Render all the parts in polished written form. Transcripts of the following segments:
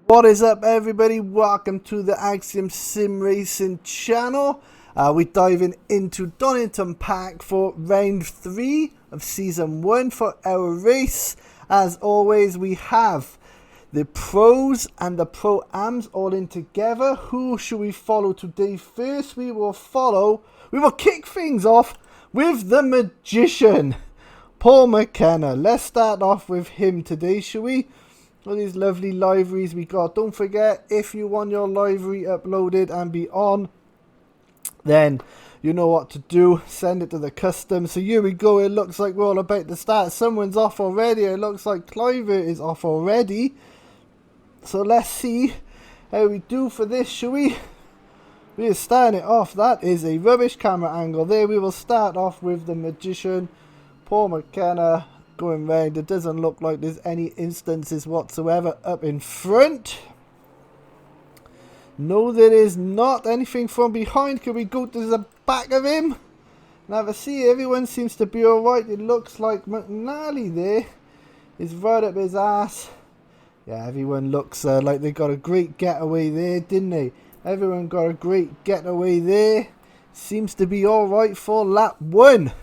What is up, everybody? Welcome to the Axiom Sim Racing channel. We're diving into Donington Park for round 3 of season 1 for our race. As always, we have the pros and the pro-ams all in together. Who should we follow today? First, we will kick things off with the magician, Paul McKenna. Let's start off with him today, shall we? All these lovely liveries we got. Don't forget, if you want your livery uploaded and be on, then you know what to do. Send it to the custom. So here we go. It looks like we're all about to start. Someone's off already. It looks like Cliver is off already. So let's see how we do for this, shall we? We are starting it off. That is a rubbish camera angle there. We will start off with the magician, Paul McKenna, going round. It doesn't look like there's any instances whatsoever up in front. No, there is not anything from behind. Can we go to the back of him and have a see? Everyone seems to be alright. It looks like McNally there is right up his ass. Yeah, everyone looks like they got a great getaway there, didn't they? Everyone got a great getaway there. Seems to be alright for lap 1.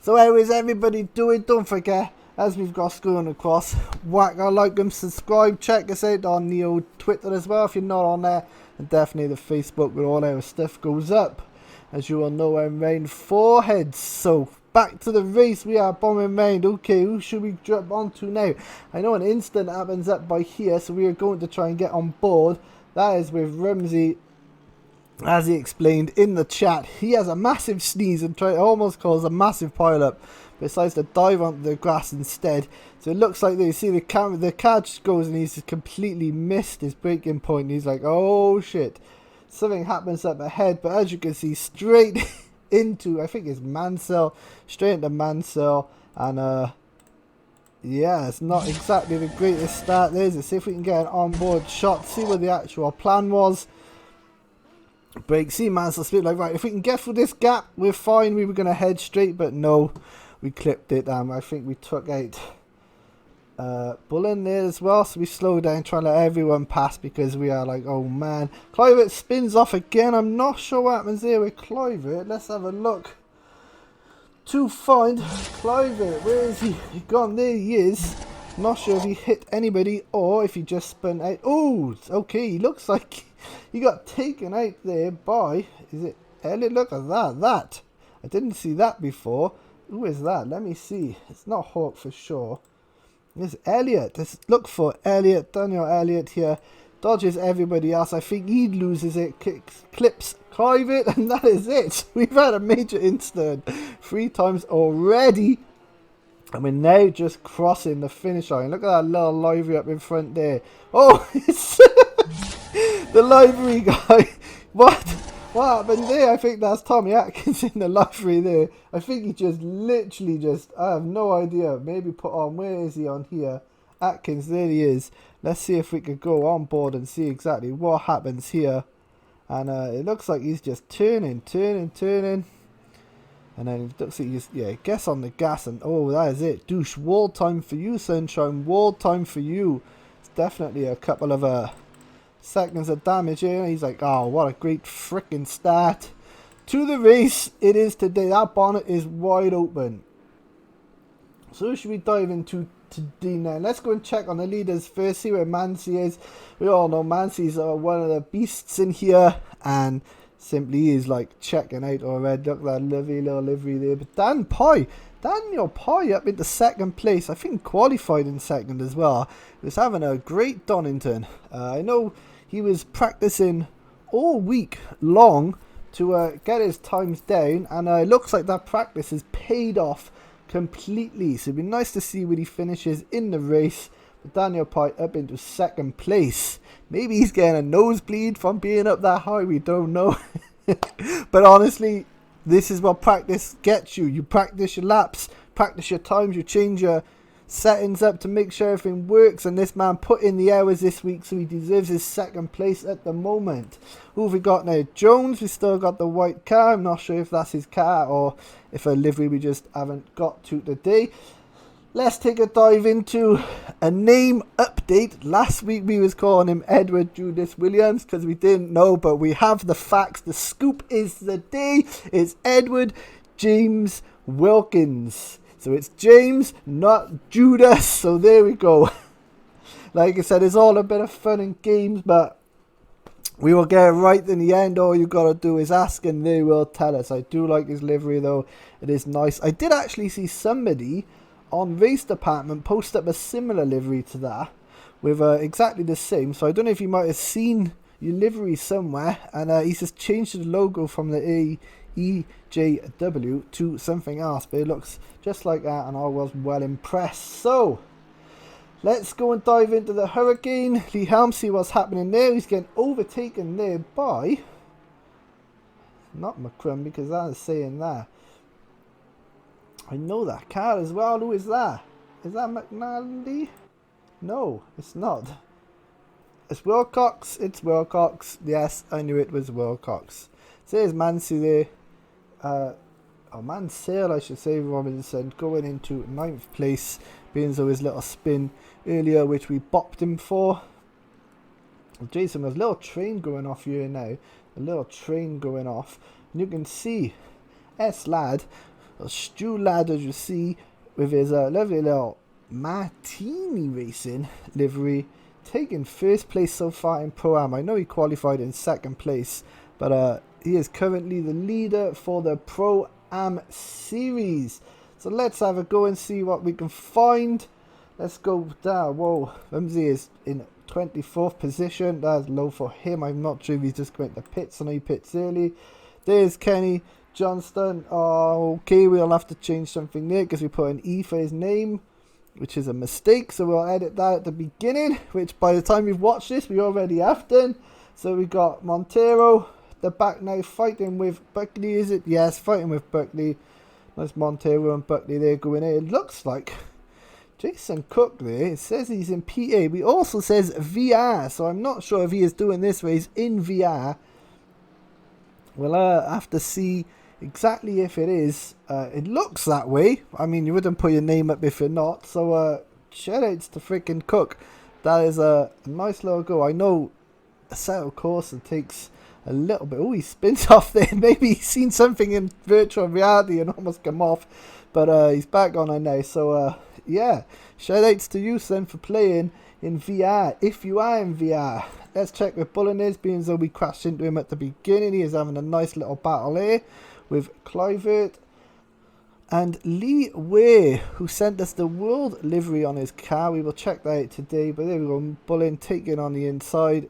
So how is everybody doing? Don't forget, as we've got scrolling across, whack a like and subscribe. Check us out on the old Twitter as well if you're not on there. And definitely the Facebook where all our stuff goes up. As you all know, I'm round 4 heads. So back to the race. We are bombing round. Okay, who should we jump onto now? I know an instant happens up by here, so we are going to try and get on board. That is with Rumsey. As he explained in the chat, he has a massive sneeze and almost cause a massive pile up. Decides to dive onto the grass instead. So it looks like they see the camera, the car just goes and he's completely missed his braking point. He's like, oh shit, something happens up ahead. But as you can see, straight into, I think it's Mansell, straight into Mansell, and yeah, it's not exactly the greatest start there. Let's see if we can get an onboard shot, see what the actual plan was. Break, see Mansell split, like, right, if we can get through this gap, we're fine. We were going to head straight, but no, we clipped it. I think we took out Bullen there as well, so we slowed down, trying to let everyone pass because we are like, oh man. Clivert spins off again. I'm not sure what happens there with Clivert. Let's have a look to find Clivert. Where is he? He's gone. There he is. Not sure if he hit anybody or if he just spun out. Oh, okay, he looks like he got taken out there by, is it Elliot? Look at that. I didn't see that before. Who is that? Let me see. It's not Hawk for sure. It's Elliot. Let's look for Elliot. Daniel Elliot here. Dodges everybody else. I think he loses it. Clips Clivert, and that is it. We've had a major incident 3 times already. And we're now just crossing the finish line. Look at that little livery up in front there. Oh, it's the livery guy. What happened there? I think that's Tommy Atkins in the livery there. I think he just literally I have no idea. Maybe put on, where is he on here? Atkins, there he is. Let's see if we could go on board and see exactly what happens here. And it looks like he's just turning. And then it looks like he's, guess on the gas, and oh, that is it. Douche, wall time for you, sunshine. Wall time for you. It's definitely a couple of seconds of damage here. He's like, oh, what a great freaking start to the race it is today. That bonnet is wide open. So who should we dive into today now? Let's go and check on the leaders first, see where Mancy is. We all know Mancy's one of the beasts in here, and simply is like checking out already. Look at that lovely little livery there. But Daniel Pye up into 2nd place. I think qualified in 2nd as well. He was having a great Donington. I know he was practicing all week long to get his times down, and it looks like that practice has paid off completely. So it'd be nice to see when he finishes in the race. But Daniel Pye up into 2nd place. Maybe he's getting a nosebleed from being up that high. We don't know. But honestly, this is what practice gets you. You practice your laps, practice your times, you change your settings up to make sure everything works. And this man put in the hours this week, so he deserves his 2nd place at the moment. Who have we got now? Jones. We still got the white car. I'm not sure if that's his car or if a livery we just haven't got to today. Let's take a dive into a name update. Last week we was calling him Edward Judas Williams because we didn't know, but we have the facts. The scoop is the day. It's Edward James Wilkins. So it's James, not Judas. So there we go. Like I said, it's all a bit of fun and games, but we will get it right in the end. All you gotta do is ask and they will tell us. I do like his livery though. It is nice. I did actually see somebody on Race Department post up a similar livery to that with exactly the same. So I don't know if you might have seen your livery somewhere, and he's just changed the logo from the AEJW to something else, but it looks just like that, and I was well impressed. So let's go and dive into the Hurricane. Lee Helm, see what's happening there. He's getting overtaken there by not McCrum, because that is saying that. I know that car as well. Who is that? Is that McNally? No, it's not. It's Wilcox. It's Wilcox. Yes, I knew it was Wilcox. So there's Mancy there. Mansell, I should say, Robinson, going into 9th place. Being so his little spin earlier, which we bopped him for. Jason, there's a little train going off here now. A little train going off. And you can see S-Lad, or Stu Lad, as you see, with his lovely little Martini Racing livery, taking first place so far in Pro-Am. I know he qualified in 2nd place, but he is currently the leader for the Pro-Am series. So let's have a go and see what we can find. Let's go down. Whoa, Rumsey is in 24th position. That's low for him. I'm not sure if he's just going to pits. I know he pits early. There's Kenny Johnston. Oh, okay, we'll have to change something there because we put an E for his name, which is a mistake. So we'll edit that at the beginning, which by the time you've watched this, we already have done. So we got Montero, the back now, fighting with Buckley, is it? Yes, fighting with Buckley. Nice Montero and Buckley there going in. It looks like Jason Cook there. It says he's in PA. We also says VR, so I'm not sure if he is doing this race in VR. We'll have to see exactly if it is. It looks that way. I mean, you wouldn't put your name up if you're not. So shout outs to freaking Cook. That is a nice little go. I know a set of course it takes a little bit. Oh, he spins off there. Maybe he's seen something in virtual reality and almost come off. But he's back on now. So yeah, shout outs to you, son, for playing in VR. If you are in VR, let's check with Bullen is, being as though we crashed into him at the beginning. He is having a nice little battle here with Clivert and Lee Way, who sent us the world livery on his car. We will check that out today. But there we go. Bullen taking on the inside.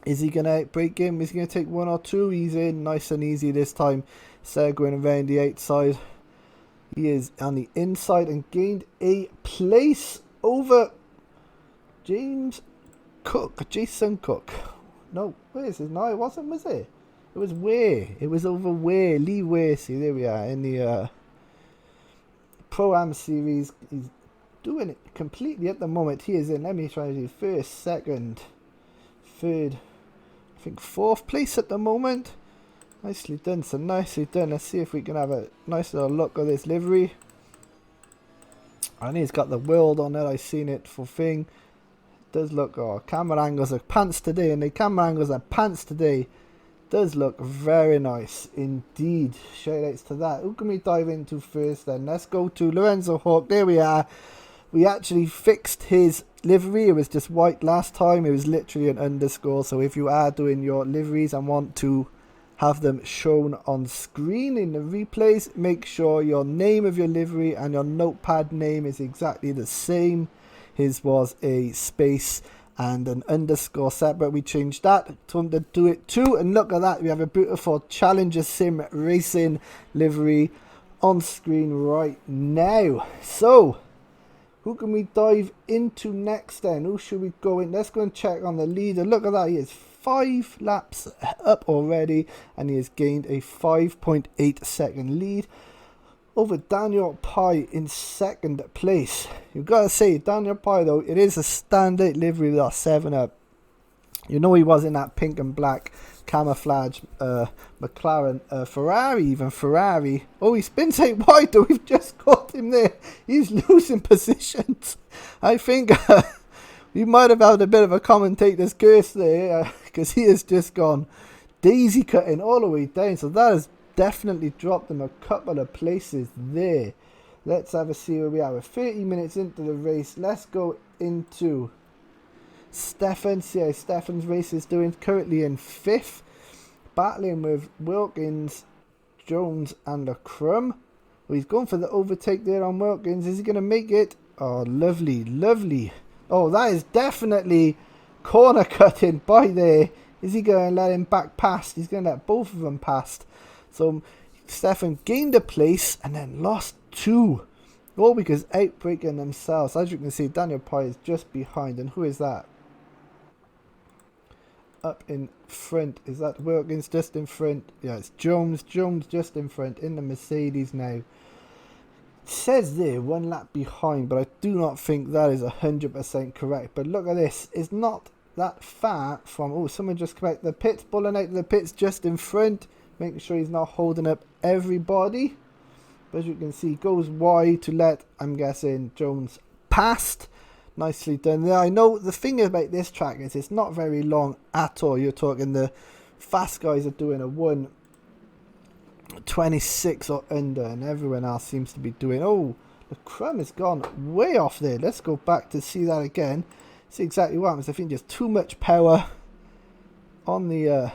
Is he going to break him? Is he going to take 1 or 2? He's in nice and easy this time. Instead going around the outside, he is on the inside and gained a place over James Cook. Jason Cook. No, where is it? No, it wasn't, was it? It was Way. It was over Way. Lee Way. See, there we are in the Pro-Am series. He's doing it completely at the moment. He is in, let me try to do 1st, 2nd, 3rd, I think 4th place at the moment. Nicely done, so nicely done. Let's see if we can have a nice little look at this livery. And he's got the world on it. I've seen it for thing. Does look, oh, camera angles are pants today, and the camera angles are pants today. Does look very nice indeed. Shout outs to that. Who can we dive into first then? Let's go to Lorenzo Hawk. There we are. We actually fixed his livery. It was just white last time. It was literally an underscore. So if you are doing your liveries and want to have them shown on screen in the replays, make sure your name of your livery and your notepad name is exactly the same. His was a space and an underscore separate. We changed that. Told him to do it too. And look at that. We have a beautiful Challenger Sim Racing livery on screen right now. So who can we dive into next then? Who should we go in? Let's go and check on the leader. Look at that. He is 5 laps up already, and he has gained a 5.8 second lead over Daniel Pye in 2nd place. You've got to say, Daniel Pye though, it is a standard livery with our 7-up. You know he was in that pink and black camouflage McLaren, Ferrari. Oh, he spins out wide though. We've just got him there. He's losing positions. I think we might have had a bit of a commentator's curse there, because he has just gone daisy cutting all the way down. So that has definitely dropped him a couple of places there. Let's have a see where we are. We're 30 minutes into the race. Let's go into Stefan. See how Stefan's race is doing. Currently in 5th. Battling with Wilkins, Jones and a Crumb. Well, he's going for the overtake there on Wilkins. Is he going to make it? Oh, lovely, lovely. Oh, that is definitely corner cutting by there. Is he going to let him back past? He's going to let both of them past. So Stefan gained a place and then lost 2. All because outbreaking themselves. As you can see, Daniel Pye is just behind. And who is that? Up in front. Is that Wilkins just in front? Yeah, it's Jones. Jones just in front in the Mercedes now. It says there 1 lap behind, but I do not think that is 100% correct. But look at this. It's not that far from... Oh, someone just come out the pits. Pulling out the pits just in front. Making sure he's not holding up everybody. But as you can see, goes wide to let, I'm guessing, Jones past. Nicely done there. I know the thing about this track is it's not very long at all. You're talking the fast guys are doing a 1:26 or under, and everyone else seems to be doing... Oh, the Crumb has gone way off there. Let's go back to see that again. See exactly what happens. I think just too much power on the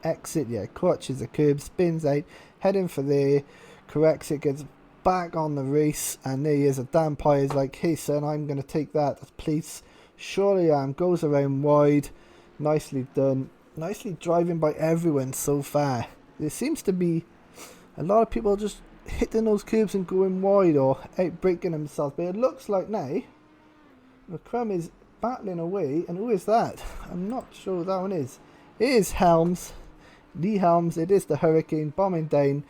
exit. Yeah, clutches the curb, spins out, heading for there, corrects it, gets back on the race, and there he is. A Dan Pye is like, hey son, I'm going to take that place. Surely I am. Goes around wide. Nicely done. Nicely driving by everyone so far. There seems to be a lot of people just hitting those curbs and going wide or outbreaking themselves. But it looks like now the Crumb is battling away. And who is that? I'm not sure who that one is. It is Helms. Lee Helms. It is the Hurricane bombing down.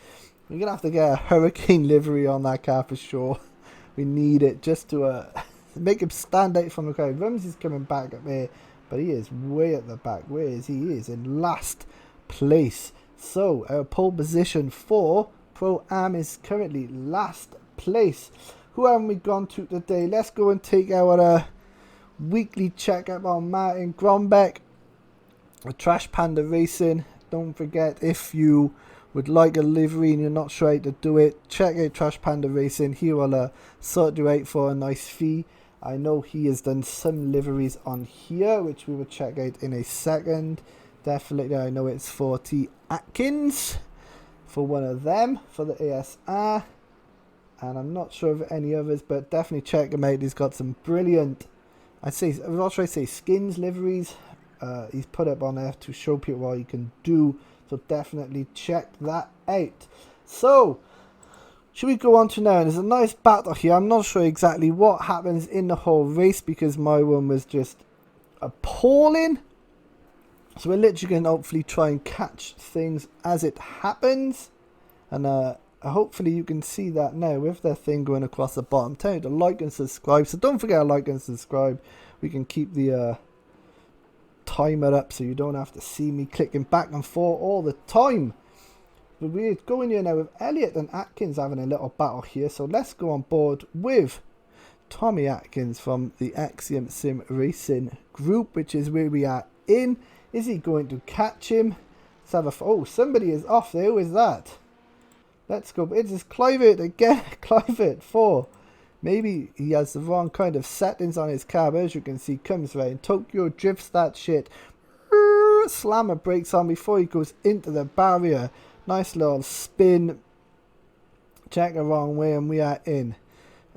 We're going to have to get a Hurricane livery on that car for sure. We need it just to make him stand out from the crowd. Rumsey's coming back up here, but he is way at the back. Where is he? He is in last place. So, our pole position for Pro-Am is currently last place. Who haven't we gone to today? Let's go and take our weekly checkup on Martin Grombeck. Trash Panda Racing. Don't forget, if you would like a livery and you're not sure how to do it, check out Trash Panda Racing. He will sort you out for a nice fee. I know he has done some liveries on here, which we will check out in a second. Definitely, I know it's 40 Atkins for one of them, for the ASR. And I'm not sure of any others, but definitely check him out. He's got some brilliant, I'm not sure I say skins, liveries. He's put up on there to show people what you can do. So definitely check that out. So, should we go on to now? And there's a nice battle here. I'm not sure exactly what happens in the whole race because my one was just appalling. So we're literally going to hopefully try and catch things as it happens. And hopefully you can see that now with their thing going across the bottom. Tell you to like and subscribe. So don't forget to like and subscribe. We can keep the timer up so you don't have to see me clicking back and forth all the time. But we're going here now with Elliott and Atkins having a little battle here. So let's go on board with Tommy Atkins from the Axiom Sim Racing group, which is where we are in. Is he going to catch him? Let's have a... Oh, somebody is off there. Who is that? Let's go. It is Clivert again. Clivert 4. Maybe he has the wrong kind of settings on his car. But as you can see, comes around. Tokyo drifts that shit. Slammer brakes on before he goes into the barrier. Nice little spin. Check the wrong way and we are in.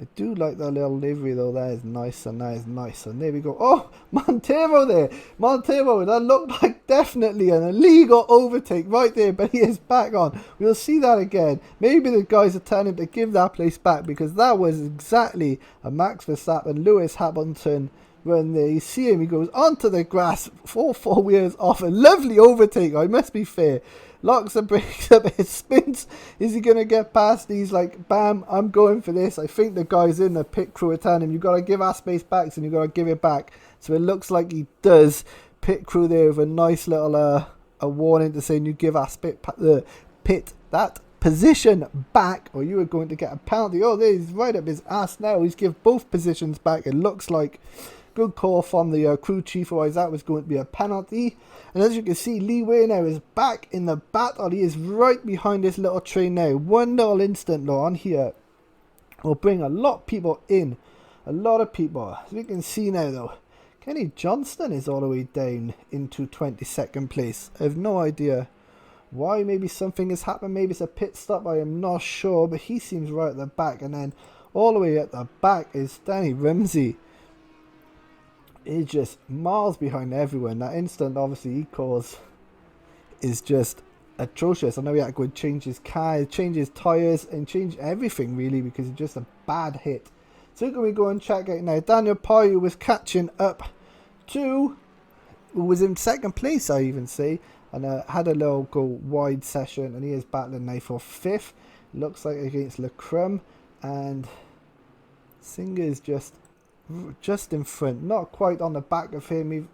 I do like that little livery though. That is nice and that is nice. And there we go. Oh, Montero there. Montero, that looked like definitely an illegal overtake right there. But he is back on. We'll see that again. Maybe the guys are telling him to give that place back because that was exactly a Max Verstappen, Lewis Hamilton run there. You see him, he goes onto the grass, four wheels off. A lovely overtake, I must be fair. Locks the brakes up, it spins. Is he going to get past? He's like, bam, I'm going for this. I think the guys in the pit crew are telling him, you've got to give our space back and you've got to give it back. So it looks like he does. Pit crew there with a nice little a warning to saying you give our pit that position back or you are going to get a penalty. Oh, there he's right up his ass now. He's give both positions back. It looks like good call from the crew chief, otherwise that was going to be a penalty. And as you can see, Lee Wei now is back in the battle. He is right behind this little train now. 1-0 instant law on here will bring a lot of people in. A lot of people. As we can see now though, Kenny Johnston is all the way down into 22nd place. I have no idea why. Maybe something has happened. Maybe it's a pit stop. I am not sure. But he seems right at the back. And then all the way at the back is Danny Ramsey. He's just miles behind everyone. That instant, obviously, he caused is just atrocious. I know he had to go and change his car, change his tyres, and change everything, really, because it's just a bad hit. So can we go and check out now? Daniel Pye, who was catching up to, who was in second place, I even say, and had a little go wide session, and he is battling now for 5th. Looks like against Lecrum, and Singer is just in front, not quite on the back of him,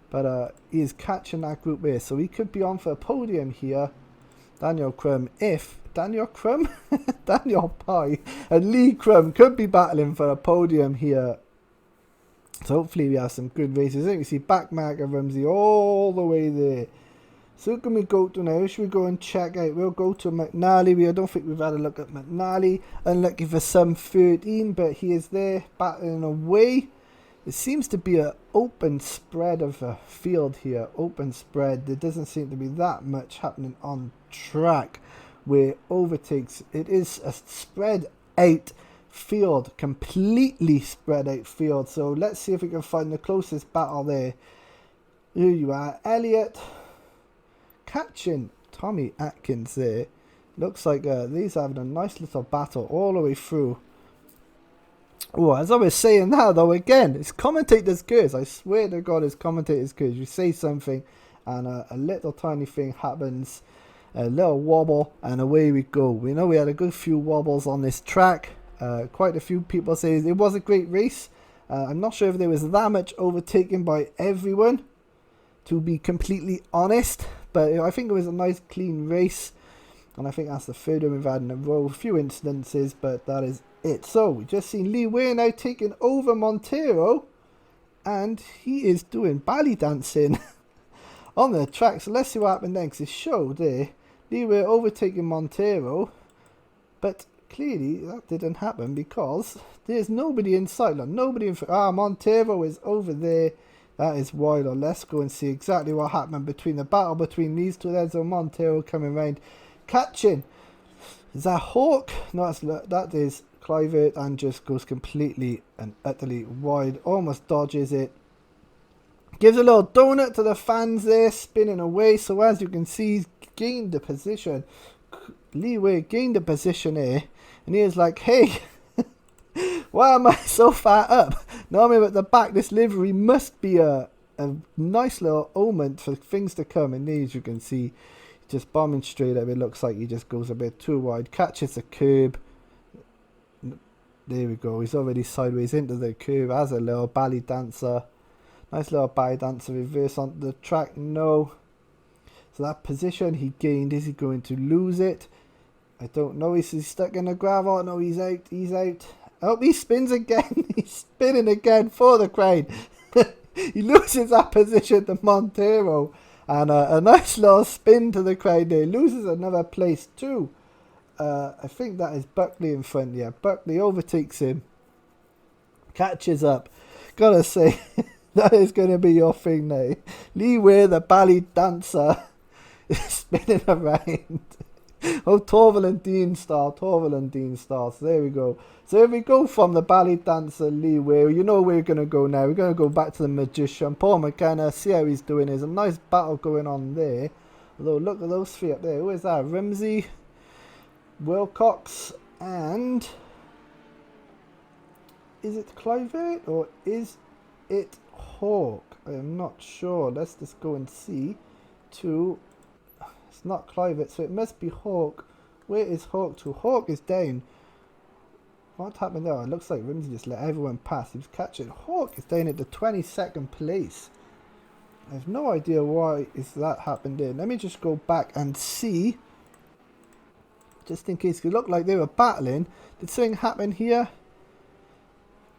but he is catching that group here, so he could be on for a podium here. Daniel Pye and Lee Crum could be battling for a podium here. So hopefully we have some good races. I think we see backmark of Ramsey all the way there. So who can we go to now? Should we go and check out? We'll go to McNally. I don't think we've had a look at McNally. Unlucky for some 13, but he is there battling away. It seems to be an open spread of a field here. Open spread. There doesn't seem to be that much happening on track where overtakes. It is a spread out field. Completely spread out field. So let's see if we can find the closest battle there. Here you are. Elliott catching Tommy Atkins there. Looks like these are having a nice little battle all the way through. Oh, as I was saying now though, again, it's commentator's curse. I swear to God, it's commentator's curse. You say something and a little tiny thing happens, a little wobble, and away we go. We know we had a good few wobbles on this track. Quite a few people say it was a great race. I'm not sure if there was that much overtaken by everyone, to be completely honest. But I think it was a nice clean race. And I think that's the third one we've had in a row. A few instances, but that is it. So we just seen Lee Wei now taking over Montero. And he is doing belly dancing on the track. So let's see what happened next. It showed there Lee Wei overtaking Montero. But clearly that didn't happen because there's nobody in sight. Nobody in front. Montero is over there. That is wild. Let's go and see exactly what happened between the battle between these two. There's a Montero coming round, catching. Is that Hawk? No, that is Clivert, and just goes completely and utterly wide. Almost dodges it. Gives a little donut to the fans there, spinning away. So as you can see, he's gained the position. Lee Wei gained the position here, and he is like, hey, why am I so far up? Normally at the back, this livery must be a nice little omen for things to come. And as you can see, just bombing straight up. It looks like he just goes a bit too wide. Catches the curb. There we go. He's already sideways into the curb as a little belly dancer. Nice little belly dancer. Reverse onto the track. No. So that position he gained, is he going to lose it? I don't know. Is he stuck in the gravel? No, he's out. He's out. Oh, he spins again. He's spinning again for the crowd. He loses that position to Montero. And a nice little spin to the crowd there. Loses another place too. I think that is Buckley in front. Yeah, Buckley overtakes him. Catches up. Gotta say, that is going to be your thing now. Lee Wei, the belly dancer, is spinning around. Oh, Torval and Dean style. So there we go. So if we go from the belly dancer Lee Wei, you know where we're going to go now. We're going to go back to the magician, Paul McKenna, see how he's doing. There's a nice battle going on there. Although, look at those three up there. Who is that? Ramsey, Wilcox, and is it Clivert or is it Hawk? I am not sure. Let's just go and see. It's not Clivert, so it must be Hawk. Where is Hawk to? Hawk is down. What happened there? It looks like Ramsey just let everyone pass. He was catching. Hawk is down at the 22nd place. I have no idea why is that happened there. Let me just go back and see. Just in case it looked like they were battling. Did something happen here?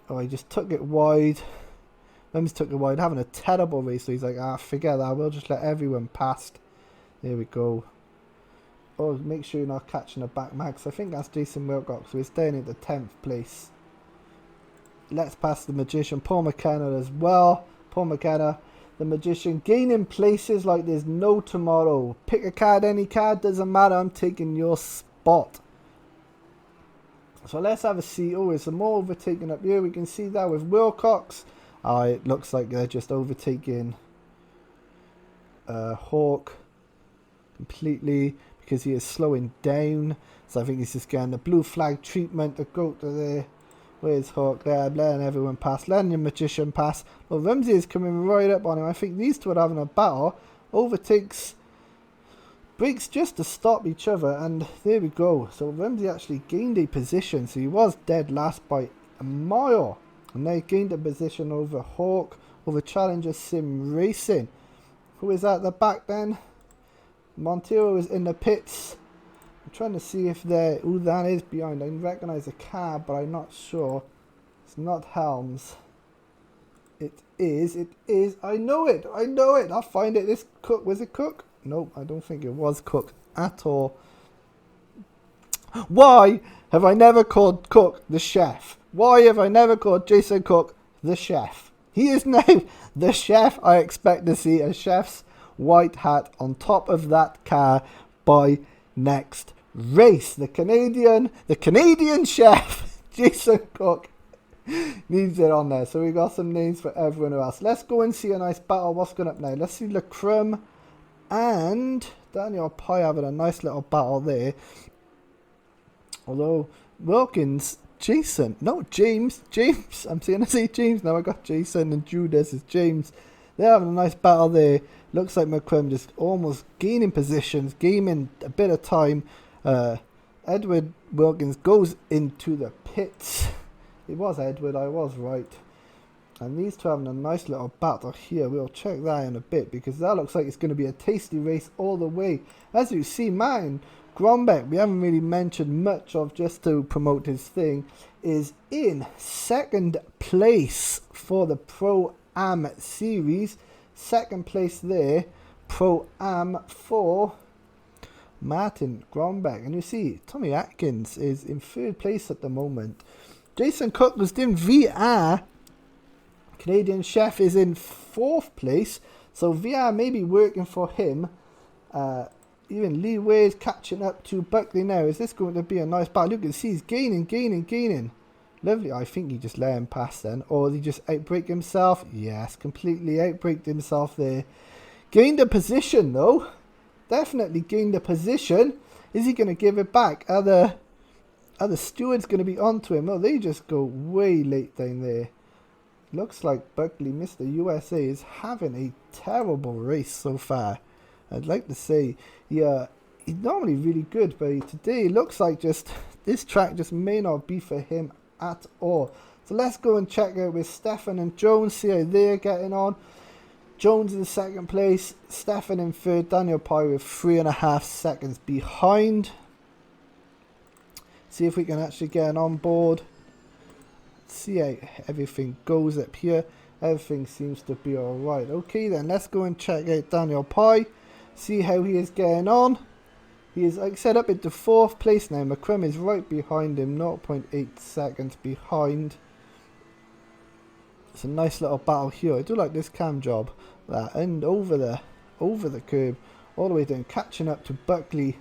Oh, he just took it wide. Mims took it wide, having a terrible race. So he's like, forget that. We'll just let everyone past. There we go. Oh, make sure you're not catching a back max. I think that's Jason Wilcox. So he's staying in the 10th place. Let's pass the Magician. Paul McKenna as well. Paul McKenna, the Magician, gaining places like there's no tomorrow. Pick a card, any card, doesn't matter. I'm taking your spot. So let's have a see. Oh, there's some more overtaking up here. We can see that with Wilcox. Oh, it looks like they're just overtaking Hawk completely because he is slowing down. So I think he's just getting the blue flag treatment to go to there. Where's Hawk there? Letting everyone pass. Letting the Magician pass. Well, Rumsey is coming right up on him. I think these two are having a battle. Overtakes. Brakes just to stop each other. And there we go. So Rumsey actually gained a position. So he was dead last by a mile. And they gained a position over Hawk. Over Challenger Sim Racing. Who is at the back then? Montero is in the pits. I'm trying to see if they're... Who that is behind. I recognise the car, but I'm not sure. It's not Helms. It is. It is. I know it. I know it. I'll find it. This Cook. Was it Cook? Nope. I don't think it was Cook at all. Why have I never called Cook the chef? Why have I never called Jason Cook the chef? He is now the chef. I expect to see a chef's white hat on top of that car by next race. The Canadian chef, Jason Cook, needs it on there. So we got some names for everyone else. Let's go and see a nice battle. What's going up now? Let's see LeCrum and Daniel Pye having a nice little battle there. Although Wilkins, James, I'm going to say James now. I got Jason and Judas is James. They're having a nice battle there. Looks like McCrum just almost gaining positions, gaining a bit of time. Edward Wilkins goes into the pits. It was Edward, I was right. And these two having a nice little battle here. We'll check that in a bit because that looks like it's going to be a tasty race all the way. As you see, Martin Grombeck, we haven't really mentioned much of, just to promote his thing, is in second place for the Pro-Am series. Second place there, Pro-Am for Martin Grombeck. And you see, Tommy Atkins is in third place at the moment. Jason Cook was doing VR. Canadian Chef is in fourth place. So VR may be working for him. Even Lee Wade's catching up to Buckley now. Is this going to be a nice battle? You can see he's gaining. Lovely. I think he just let him pass then. Or did he just outbrake himself? Yes, completely outbraked himself there. Gained a position though. Definitely gained a position. Is he going to give it back? Are the stewards going to be onto him? Oh, they just go way late down there. Looks like Buckley, Mr. USA, is having a terrible race so far. I'd like to say, yeah, he's normally really good, but today it looks like just this track just may not be for him at all. So let's go and check out with Stefan and Jones, see how they're getting on. Jones in second place, Stefan in third, Daniel Pye with 3.5 seconds behind. See if we can actually get on board. See how everything goes up here. Everything seems to be alright. Okay then, let's go and check out Daniel Pye. See how he is getting on. He is, like I said, up into fourth place now. McCrum is right behind him, 0.8 seconds behind. It's a nice little battle here. I do like this cam job. That and over the curb, all the way down, catching up to Buckley.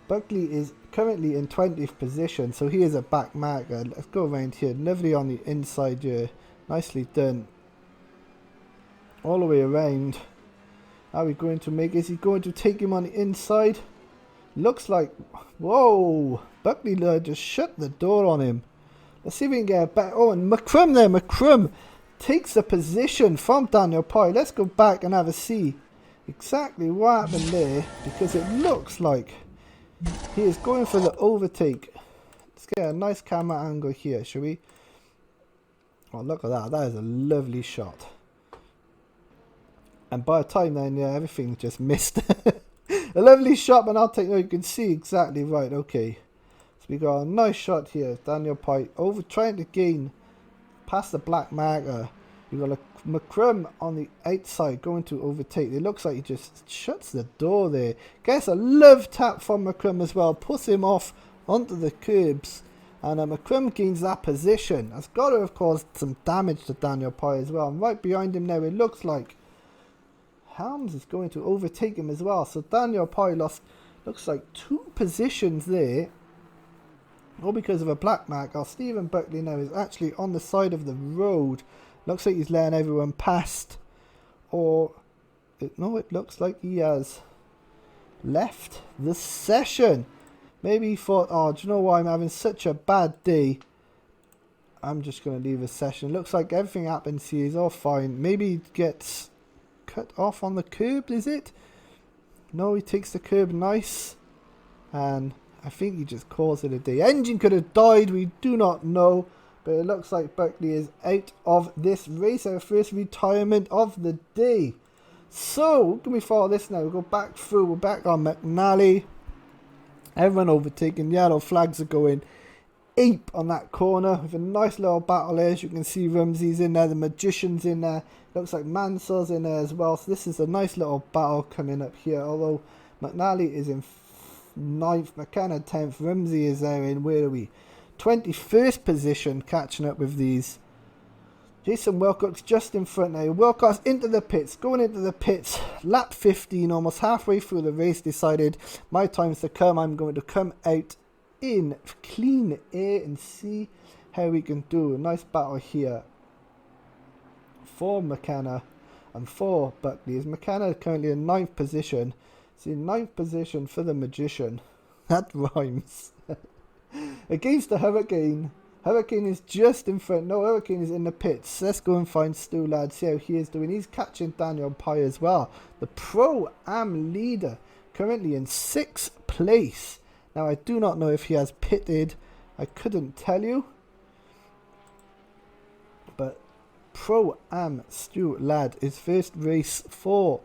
Buckley is currently in 20th position, so he is a back marker. Let's go around here. Lovely on the inside here. Nicely done. All the way around. Are we going to make... Is he going to take him on the inside? Looks like... Whoa! Buckley just shut the door on him. Let's see if we can get a better... Oh, and McCrum there. McCrum takes a position from Daniel Pye. Let's go back and have a see exactly what happened there, because it looks like he is going for the overtake. Let's get a nice camera angle here, shall we? Oh, look at that. That is a lovely shot. And by the time then, yeah, everything just missed. A lovely shot, but I'll take no. You can see exactly right. Okay, so we got a nice shot here. Daniel Pye over trying to gain past the black marker. We got a McCrum on the outside going to overtake. It looks like he just shuts the door there. Gets a love tap from McCrum as well. Puts him off onto the curbs. And McCrum gains that position. That's got to have caused some damage to Daniel Pye as well. And right behind him now, it looks like Helms is going to overtake him as well. So Daniel Pye lost, looks like 2 positions there. All because of a black mark. Our Stephen Buckley now is actually on the side of the road. Looks like he's letting everyone past. Or, no, it looks like he has left the session. Maybe he thought, oh, do you know why I'm having such a bad day? I'm just going to leave the session. Looks like everything happens here is all fine. Maybe he gets cut off on the curb, is it? No, he takes the curb nice. And I think he just calls it a day. Engine could have died, we do not know. But it looks like Buckley is out of this race. Our first retirement of the day. So, can we follow this now? We'll go back through. We're back on McNally. Everyone overtaken. Yellow flags are going ape on that corner. With a nice little battle there. As you can see, Rumsey's in there. The Magician's in there. Looks like Mansell's in there as well. So this is a nice little battle coming up here. Although McNally is in 9th. McKenna 10th. Rumsey is there in, where are we? 21st position, catching up with these. Jason Wilcox just in front now. Wilcox into the pits, going into the pits. Lap 15, almost halfway through the race, decided my time's to come. I'm going to come out in clean air and see how we can do. A nice battle here for McKenna and for Buckley. Is McKenna currently in 9th position? It's in 9th position for the Magician. That rhymes. Against the Hurricane. Hurricane is just in front. No, Hurricane is in the pits. Let's go and find Stu, lad. See how he is doing. He's catching Daniel Pye as well. The Pro-Am leader. Currently in 6th place. Now, I do not know if he has pitted. I couldn't tell you. But Pro-Am Stu, lad, his first race for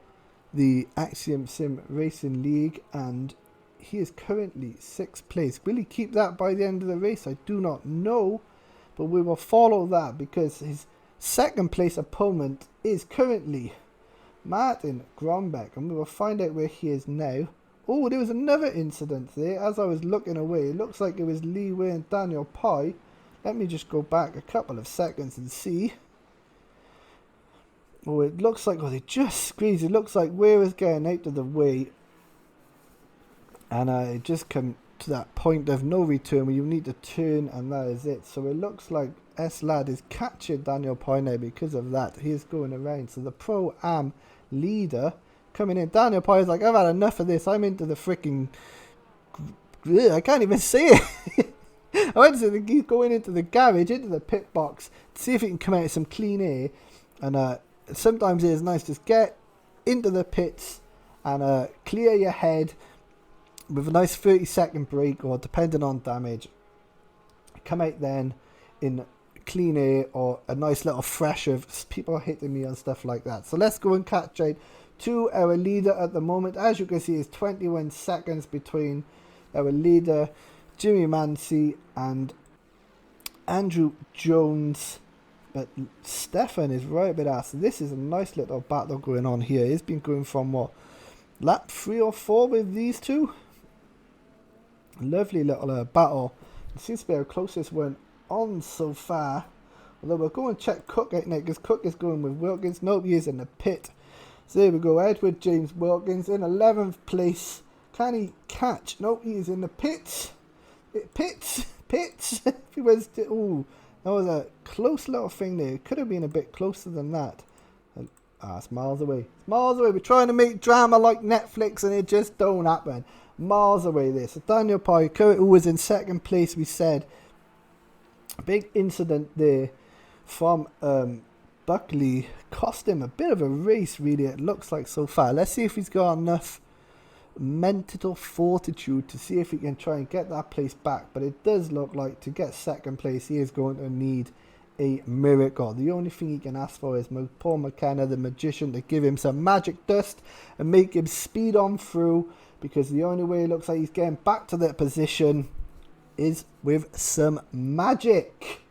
the Axiom Sim Racing League. And he is currently 6th place. Will he keep that by the end of the race? I do not know. But we will follow that because his 2nd place opponent is currently Martin Grombeck. And we will find out where he is now. Oh, there was another incident there. As I was looking away, it looks like it was Lee Way and Daniel Pye. Let me just go back a couple of seconds and see. Oh, it looks like, oh, they just squeezed. It looks like Way was getting out of the way. And it just come to that point of no return where you need to turn, and that is it. So it looks like S-Lad is catching Daniel Pye now because of that. He is going around. So the Pro-Am leader coming in. Daniel Pye is like, I've had enough of this. I'm into the freaking... I can't even say it. I went to he's going into the garage, into the pit box, to see if he can come out with some clean air. And sometimes it is nice to just get into the pits and clear your head with a nice 30-second break, or depending on damage, come out then in clean air or a nice little fresh of people hitting me and stuff like that. So let's go and catch out to our leader at the moment. As you can see, it's 21 seconds between our leader Jimmy Mancy and Andrew Jones, but Stefan is right a bit ass. This is a nice little battle going on here. It's been going from what, lap 3 or 4 with these two. Lovely little battle. It seems to be our closest one on so far. Although we'll go and check Cook out now, because Cook is going with Wilkins. Nope, he is in the pit. So there we go. Edward James Wilkins in 11th place. Can he catch? Nope, he is in the pits. Pits. He was. Ooh, that was a close little thing there. It could have been a bit closer than that. It's miles away. It's miles away. We're trying to make drama like Netflix, and it just don't happen. Miles away there. So Daniel Pye, who was in 2nd place, we said. A big incident there from Buckley. Cost him a bit of a race, really, it looks like so far. Let's see if he's got enough mental fortitude to see if he can try and get that place back. But it does look like to get 2nd place, he is going to need a miracle. The only thing he can ask for is Paul McKenna, the magician, to give him some magic dust and make him speed on through, because the only way it looks like he's getting back to that position is with some magic.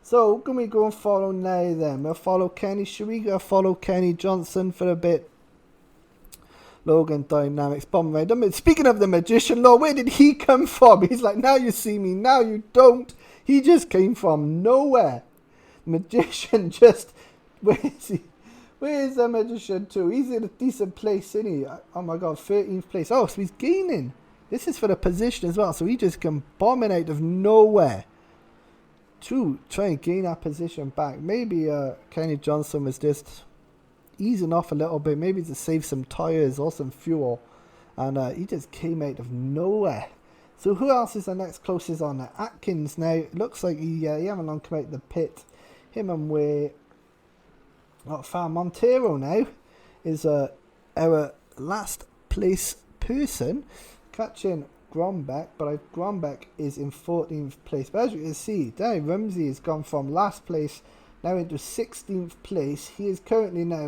So can we go and follow now then? We'll follow Kenny. Should we go follow Kenny Johnson for a bit? Logan Dynamics, bomb around. Speaking of the magician, Lord, where did he come from? He's like, now you see me, now you don't. He just came from nowhere. Magician just, where is he? Where is the magician to? He's in a decent place, isn't he? Oh my god, 13th place. Oh, so he's gaining. This is for the position as well, so he just come bombing out of nowhere to try and gain that position back. Maybe Kenny Johnson was just easing off a little bit, maybe to save some tyres or some fuel, and he just came out of nowhere. So who else is the next closest on there? Atkins now. It looks like he haven't long come out the pit. Him and Way. Montero now is our last place person, catching Grombeck, but Grombeck is in 14th place. But as you can see, Danny Rumsey has gone from last place now into 16th place. He is currently now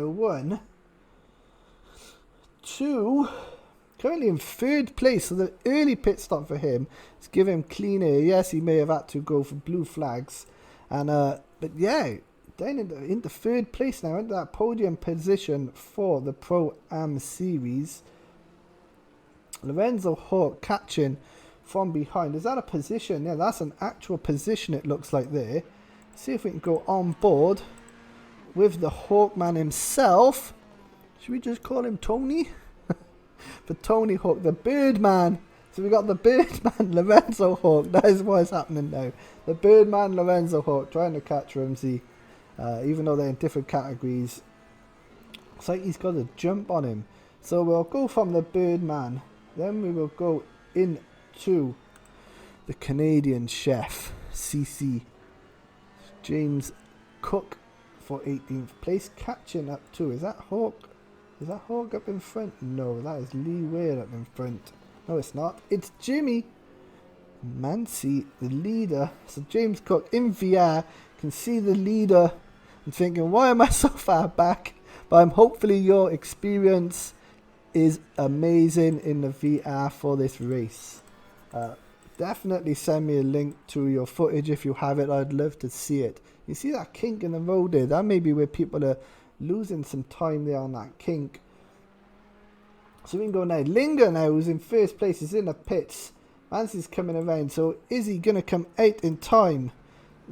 currently in 3rd place. So the early pit stop for him is give him clean air. Yes, he may have had to go for blue flags, and but yeah, down into 3rd place now, into that podium position for the Pro-Am Series. Lorenzo Hawk catching from behind. Is that a position? Yeah, that's an actual position, it looks like there. See if we can go on board with the Hawkman himself. Should we just call him Tony? For Tony Hawk, the Birdman. So we got the Birdman, Lorenzo Hawk. That is what is happening now. The Birdman, Lorenzo Hawk, trying to catch Rumsey. Even though they're in different categories. It's like he's got a jump on him. So we'll go from the Birdman. Then we will go into the Canadian chef, CC James Cook for 18th place. Catching up to, is that Hawk? Is that Hawk up in front? No, that is Lee Ware up in front. No, it's not. It's Jimmy Mancy, the leader. So James Cook in VR can see the leader and thinking, why am I so far back? But hopefully your experience is amazing in the VR for this race. Definitely send me a link to your footage if you have it. I'd love to see it. You see that kink in the road there? That may be where people are losing some time there on that kink. So we can go now. Linger now, who's in 1st place, is in the pits. Mancy's coming around. So is he going to come out in time?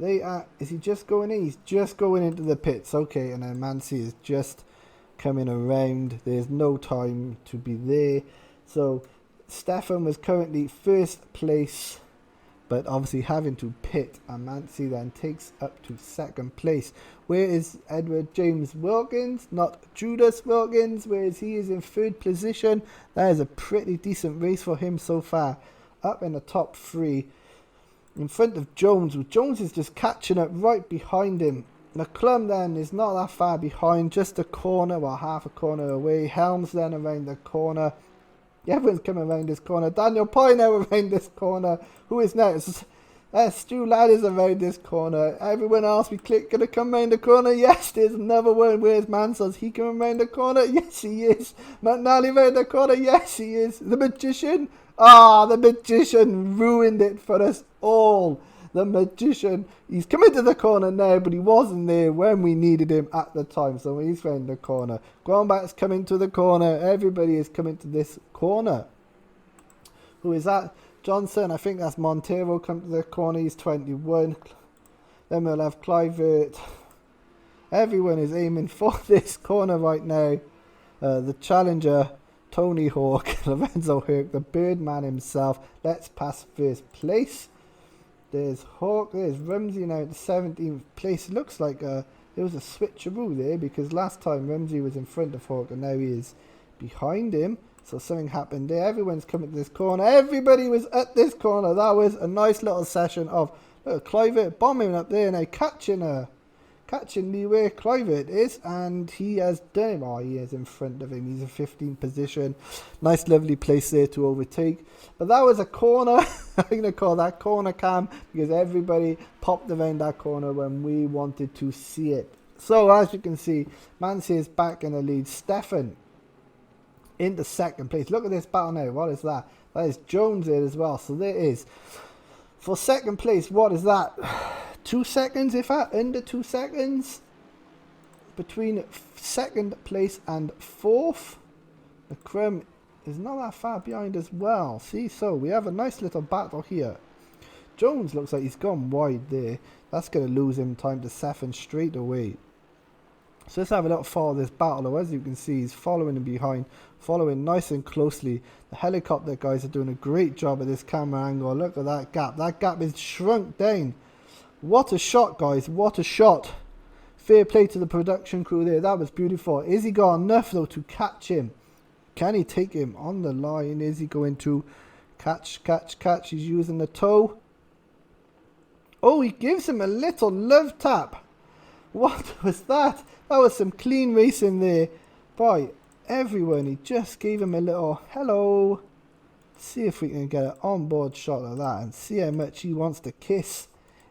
Is he just going in? He's just going into the pits. Okay, and then Mancy is just coming around. There's no time to be there. So Stefan was currently 1st place, but obviously having to pit, and Mancy then takes up to 2nd place. Where is Edward James Wilkins? Not Judas Wilkins, whereas he is in 3rd position. That is a pretty decent race for him so far, up in the top 3 in front of Jones. Jones is just catching up right behind him. McClung then is not that far behind, just a corner, well, half a corner away. Helms then around the corner. Everyone's coming around this corner. Daniel Pye now around this corner. Who is next? Stu Ladd is around this corner. Everyone else we click gonna come around the corner. Yes, there's another one. Where's Mansell? He coming around the corner? Yes, he is. McNally around the corner? Yes, he is. The Magician? The Magician ruined it for us all. The Magician, he's coming to the corner now, but he wasn't there when we needed him at the time, so he's round the corner. Gromback's coming to the corner. Everybody is coming to this corner. Who is that? Johnson, I think that's Montero, come to the corner. He's 21. Then we'll have Clivert. Everyone is aiming for this corner right now. The challenger, Tony Hawk, Lorenzo Hawk, the Birdman himself. Let's pass 1st place. There's Hawk, there's Rumsey now at the 17th place. It looks like there was a switcheroo there, because last time Rumsey was in front of Hawk and now he is behind him. So something happened there. Everyone's coming to this corner. Everybody was at this corner. That was a nice little session of Clivert bombing up there, now catching catching Leeway. Cliver it is, and he has done him. Oh, he is in front of him. He's in 15th position. Nice, lovely place there to overtake. But that was a corner. I'm going to call that corner cam because everybody popped around that corner when we wanted to see it. So, as you can see, Mansi is back in the lead. Stefan into second place. Look at this battle now. What is that? That is Jones there as well. So, there is. For second place, what is that? 2 seconds, if that? Under 2 seconds? Between second place and fourth. The Crum is not that far behind as well. See, so we have a nice little battle here. Jones looks like he's gone wide there. That's going to lose him time to Stefan straight away. So let's have a little follow this battle. As you can see, he's following him behind, following nice and closely. The helicopter guys are doing a great job at this camera angle. Look at that gap. That gap is shrunk down. What a shot, guys. What a shot. Fair play to the production crew there. That was beautiful. Is he got enough, though, to catch him? Can he take him on the line? Is he going to catch? He's using the toe. Oh, he gives him a little love tap. What was that? That was some clean racing there by everyone. He just gave him a little hello. See if we can get an onboard shot of that and see how much he wants to kiss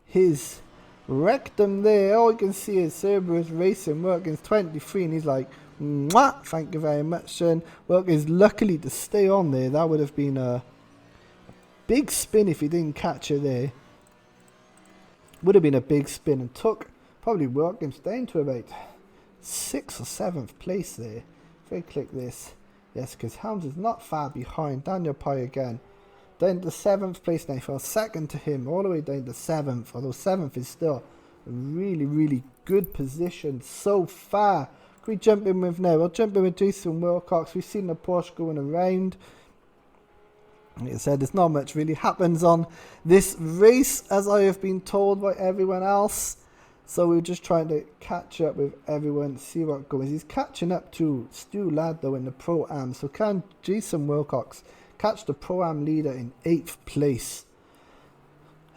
his rectum there. All you can see is Cerberus Racing. Wilkins 23 and he's like, mwah, thank you very much, son. Wilkins luckily to stay on there. That would have been a big spin if he didn't catch her there. Would have been a big spin and took probably Wilkins down to about 6th or 7th place there. If I click this, yes, because Helms is not far behind. Daniel Pye again. Down to 7th place now. For second to him, all the way down to 7th. Although 7th is still a really, really good position so far. Can we jump in with now? We'll jump in with Jason Wilcox. We've seen the Porsche going around. Like I said, there's not much really happens on this race, as I have been told by everyone else. So we're just trying to catch up with everyone, see what goes. He's catching up to Stu Ladd, though, in the Pro-Am. So can Jason Wilcox catch the Pro-Am leader in 8th place?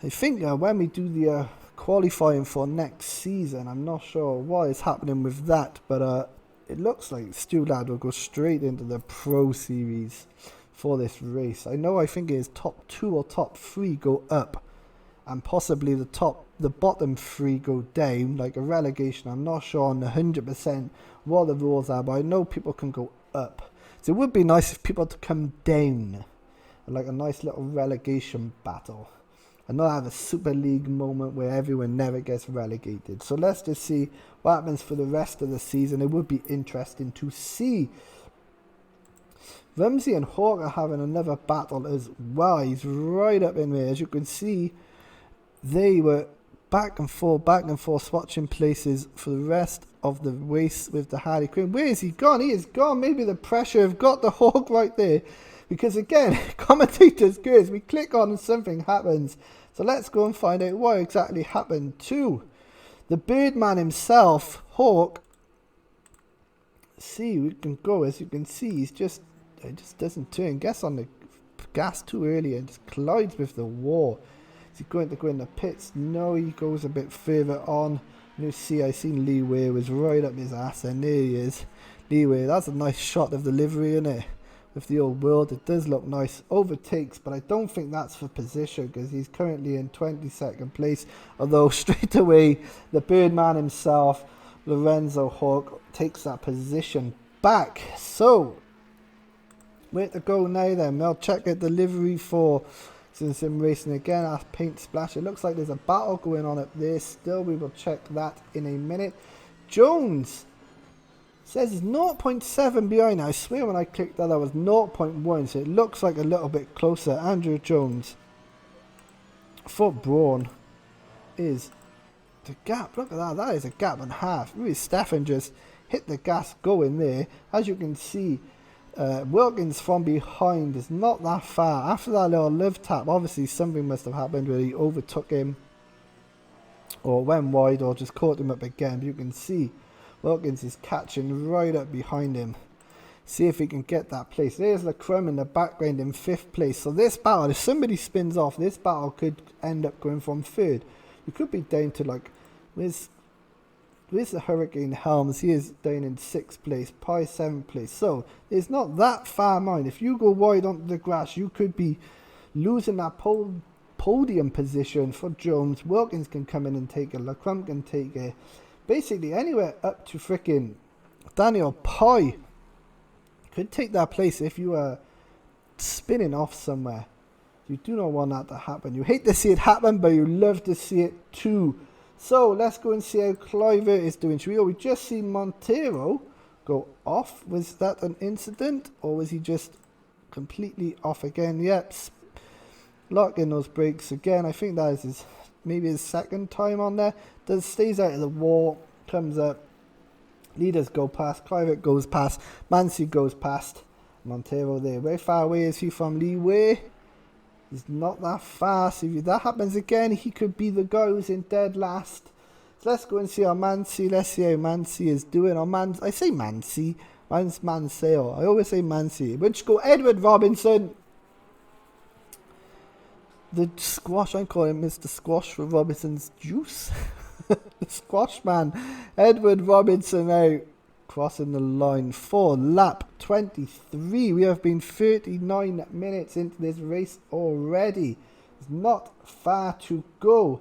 I think when we do the qualifying for next season, I'm not sure what is happening with that. But it looks like Stu Ladd will go straight into the Pro Series for this race. I think it is top 2 or top 3 go up, and possibly the bottom 3 go down, like a relegation. I'm not sure on 100% what the rules are, but I know people can go up. So it would be nice if people to come down, like a nice little relegation battle, and not have a Super League moment where everyone never gets relegated. So let's just see what happens for the rest of the season. It would be interesting to see. Rumsey and Hawk are having another battle as well. He's right up in there. As you can see, they were back and forth swatching places for the rest of the race with the Harley Quinn. Where is he gone? He is gone. Maybe the pressure have got the Hawk right there. Because again, commentators good. We click on and something happens. So let's go and find out what exactly happened to the Birdman himself, Hawk. See, we can go. As you can see, he just doesn't turn. Gets on the gas too early and just collides with the wall. Is he going to go in the pits? No, he goes a bit further on. You see, I seen Leeway was right up his ass, and there he is. Leeway, that's a nice shot of the livery, isn't it? With the old world, it does look nice. Overtakes, but I don't think that's for position because he's currently in 22nd place. Although straight away, the Birdman himself, Lorenzo Hawk, takes that position back. So, where to go now then? We'll check out the livery for Axiom Sim Racing again. Our paint splash. It looks like there's a battle going on up there still. We will check that in a minute. Jones says he's 0.7 behind. I swear when I clicked that, I was 0.1. So it looks like a little bit closer. Andrew Jones for Braun is the gap. Look at that. That is a gap and a half. Really, Stefan just hit the gas going there. As you can see, Wilkins from behind is not that far. After that little live tap, obviously something must have happened where he overtook him or went wide or just caught him up again. But you can see Wilkins is catching right up behind him. See if he can get that place. There's LeCrum in the background in 5th place. So this battle, if somebody spins off, this battle could end up going from 3rd. We could be down to like, where's with the Hurricane Helms, he is down in 6th place, Pi 7th place. So it's not that far mind. If you go wide onto the grass, you could be losing that podium position for Jones. Wilkins can come in and take it. Lecrump can take it. Basically, anywhere up to frickin' Daniel Pi could take that place if you are spinning off somewhere. You do not want that to happen. You hate to see it happen, but you love to see it too. So let's go and see how Cliver is doing. We just seen Montero go off. Was that an incident, or was he just completely off again? Yep, lock in those brakes again. I think that is maybe his second time on there. Stays out of the wall, comes up. Leaders go past. Cliver goes past. Mansi goes past. Montero there. Very far away is he from Lee Way? He's not that fast. If that happens again, he could be the guy who's in dead last. So let's go and see our Mansi. Let's see how Mansi is doing. I say Mansi. Mine's Mansell. I always say Mansi. Which go Edward Robinson. The squash. I'm calling Mr. Squash for Robinson's juice. The squash man. Edward Robinson out. Crossing the line for lap 23. We have been 39 minutes into this race already. It's not far to go.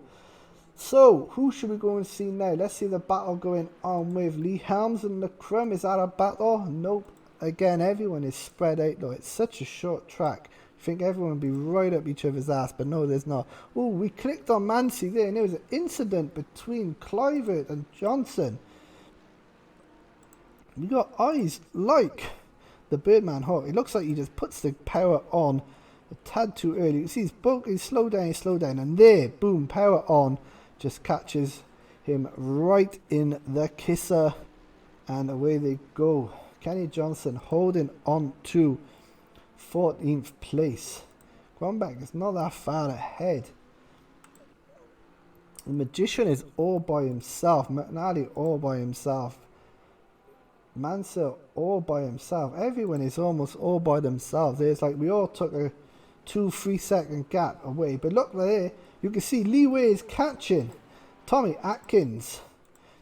So, who should we go and see now? Let's see the battle going on with Lee Helms and Lecrump. Is that a battle? Nope. Again, everyone is spread out though. It's such a short track. I think everyone would be right up each other's ass, but no, there's not. Oh, we clicked on Mansi there, and there was an incident between Clivert and Johnson. You got eyes like the Birdman Hawk. It looks like he just puts the power on a tad too early. You see he's slow down, and there, boom, power on, just catches him right in the kisser, and away they go. Kenny Johnson holding on to 14th place. Grombeck is not that far ahead. The Magician is all by himself. McNally all by himself. Mansell all by himself. Everyone is almost all by themselves. It's like we all took a 2-3 second gap away. But look there, you can see Leeway is catching Tommy Atkins.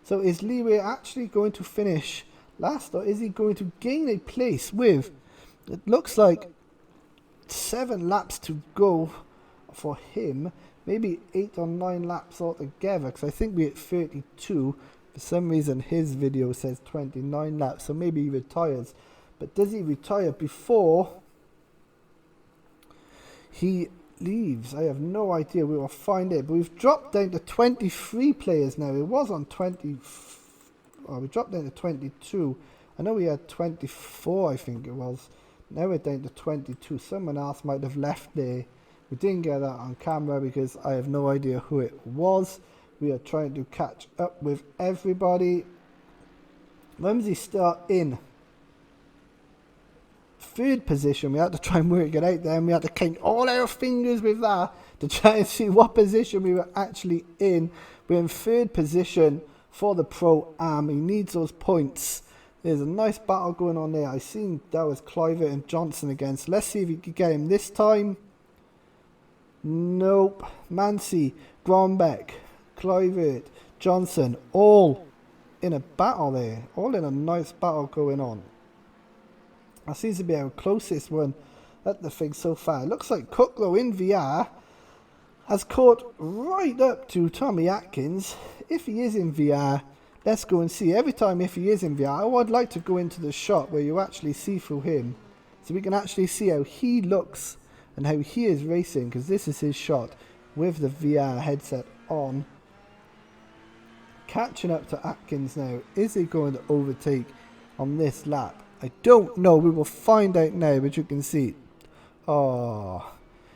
So is Leeway actually going to finish last, or is he going to gain a place with, it looks like 7 laps to go for him? Maybe 8 or 9 laps altogether, because I think we're at 32. For some reason his video says 29 laps, so maybe he retires. But does he retire before he leaves? I have no idea. We will find it. But we've dropped down to 23 players now. It was on 20. Oh, we dropped down to 22. I know we had 24, I think it was. Now we're down to 22. Someone else might have left there. We didn't get that on camera because I have no idea who it was. We are trying to catch up with everybody. Rumsey still in 3rd position. We had to try and work it out there, and we had to count all our fingers with that to try and see what position we were actually in. We're in 3rd position for the Pro-Am. He needs those points. There's a nice battle going on there. I seen that was Cliver and Johnson again. So let's see if we can get him this time. Nope. Mansi, Grombeck, Clivert, Johnson, all in a battle there. All in a nice battle going on. That seems to be our closest one at the thing so far. It looks like Cooklow in VR has caught right up to Tommy Atkins. If he is in VR, let's go and see. Every time if he is in VR, I would like to go into the shot where you actually see through him, so we can actually see how he looks and how he is racing, because this is his shot with the VR headset on. Catching up to Atkins now. Is he going to overtake on this lap? I don't know. We will find out now, but you can see. Oh,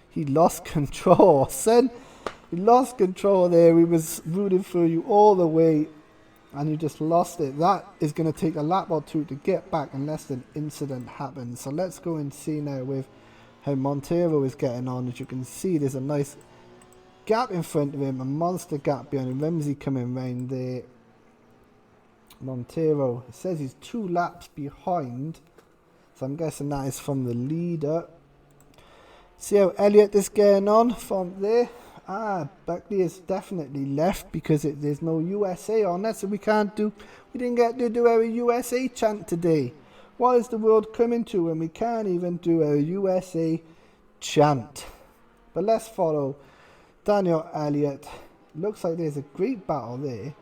he lost control, son. He lost control there. We was rooting for you all the way, and you just lost it. That is going to take a lap or two to get back unless an incident happens. So let's go and see now with how Montero is getting on. As you can see, there's a nice gap in front of him, a monster gap behind him. Ramsey coming round there. Montero, it says he's 2 laps behind, so I'm guessing that is from the leader. See how Elliott is getting on from there. Buckley is definitely left because there's no USA on that, so we didn't get to do our USA chant today. What is the world coming to when we can't even do our USA chant? But let's follow Daniel Elliott. Looks like there's a great battle there.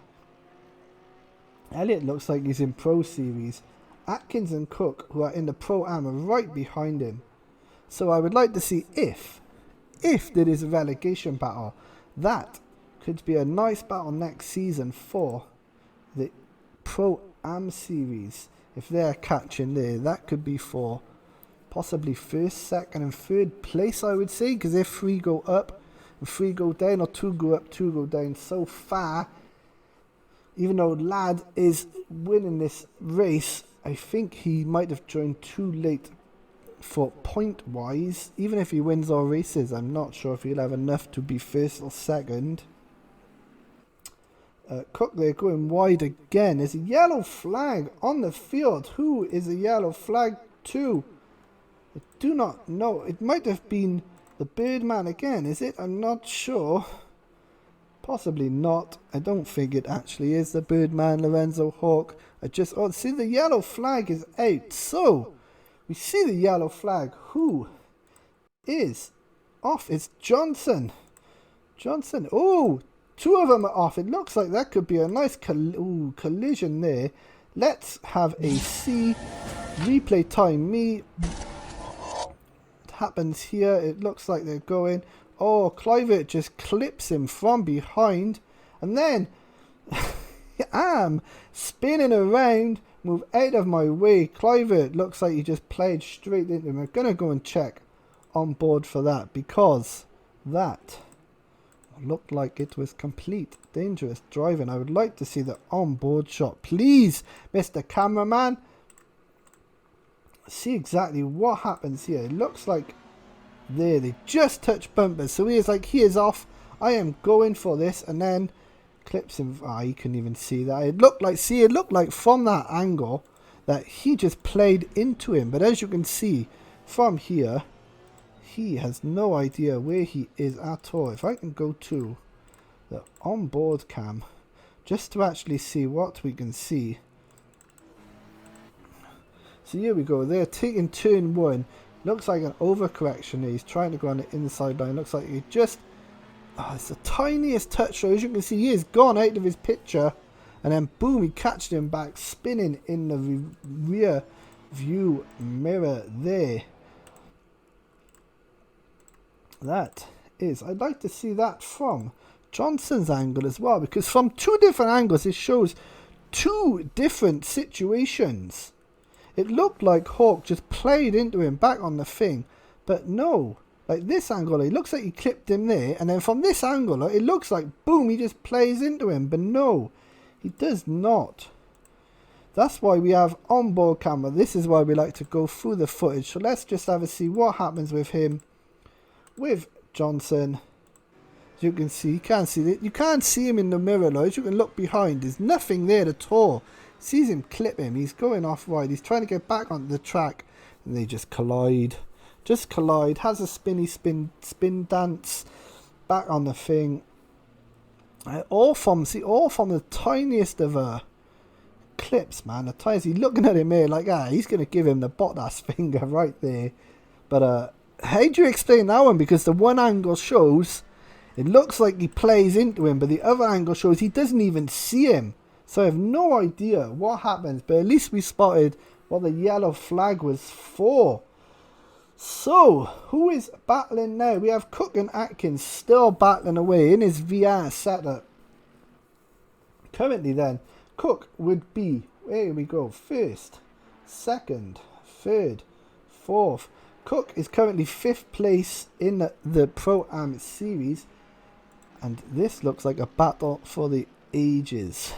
Elliott looks like he's in Pro Series. Atkins and Cook, who are in the Pro-Am, are right behind him. So I would like to see if there is a relegation battle, that could be a nice battle next season for the Pro-Am series. If they're catching there, that could be for possibly first, second and third place, I would say, because if 3 go up and 3 go down, or 2 go up, 2 go down, so far, even though Ladd is winning this race, I think he might have joined too late for point wise. Even if he wins all races, I'm not sure if he'll have enough to be first or second. Cook there going wide again. There's a yellow flag on the field. Who is a yellow flag to? I do not know. It might have been the Birdman again, is it? I'm not sure. Possibly not. I don't think it actually is the Birdman, Lorenzo Hawk. See, the yellow flag is out. So we see the yellow flag. Who is off? It's Johnson. Oh, 2 of them are off. It looks like that could be a nice collision there. Let's have a see. Replay time me. What happens here? It looks like they're going. Oh, Clivert just clips him from behind. And then I'm spinning around. Move out of my way. Clivert looks like he just played straight into him. I'm going to go and check on board for that, because that looked like it was complete dangerous driving. I would like to see the on-board shot, please, Mr. Cameraman. See exactly what happens here. It looks like they just touch bumpers, so he is off. I am going for this, and then clips him. You couldn't even see that. It looked like from that angle that he just played into him, but as you can see from here, he has no idea where he is at all. If I can go to the onboard cam just to actually see what we can see. So here we go. They're taking turn 1. Looks like an overcorrection here. He's trying to go on the inside line. Looks like he just... it's the tiniest touch. So as you can see, he has gone out of his picture. And then boom, he catched him back, spinning in the rear view mirror there. That is... I'd like to see that from Johnson's angle as well, because from 2 different angles, it shows 2 different situations. It looked like Hawk just played into him back on the thing. But no. Like this angle, it looks like he clipped him there. And then from this angle, it looks like, boom, he just plays into him. But no, he does not. That's why we have onboard camera. This is why we like to go through the footage. So let's just have a see what happens with him. With Johnson. As you can see, you can't see him in the mirror, though. As you can look behind, there's nothing there at all. Sees him clip him. He's going off wide. He's trying to get back onto the track, and they just collide. Has a spin dance back on the thing. All from the tiniest of clips, man. The tiniest. He's looking at him here like, he's gonna give him the bot-ass finger right there. But how do you explain that one? Because the one angle shows it looks like he plays into him, but the other angle shows he doesn't even see him. So I have no idea what happens, but at least we spotted what the yellow flag was for. So, who is battling now? We have Cook and Atkins still battling away in his VR setup. Currently then, Cook would be, here we go, first, second, third, fourth. Cook is currently 5th place in the Pro-Am series. And this looks like a battle for the ages.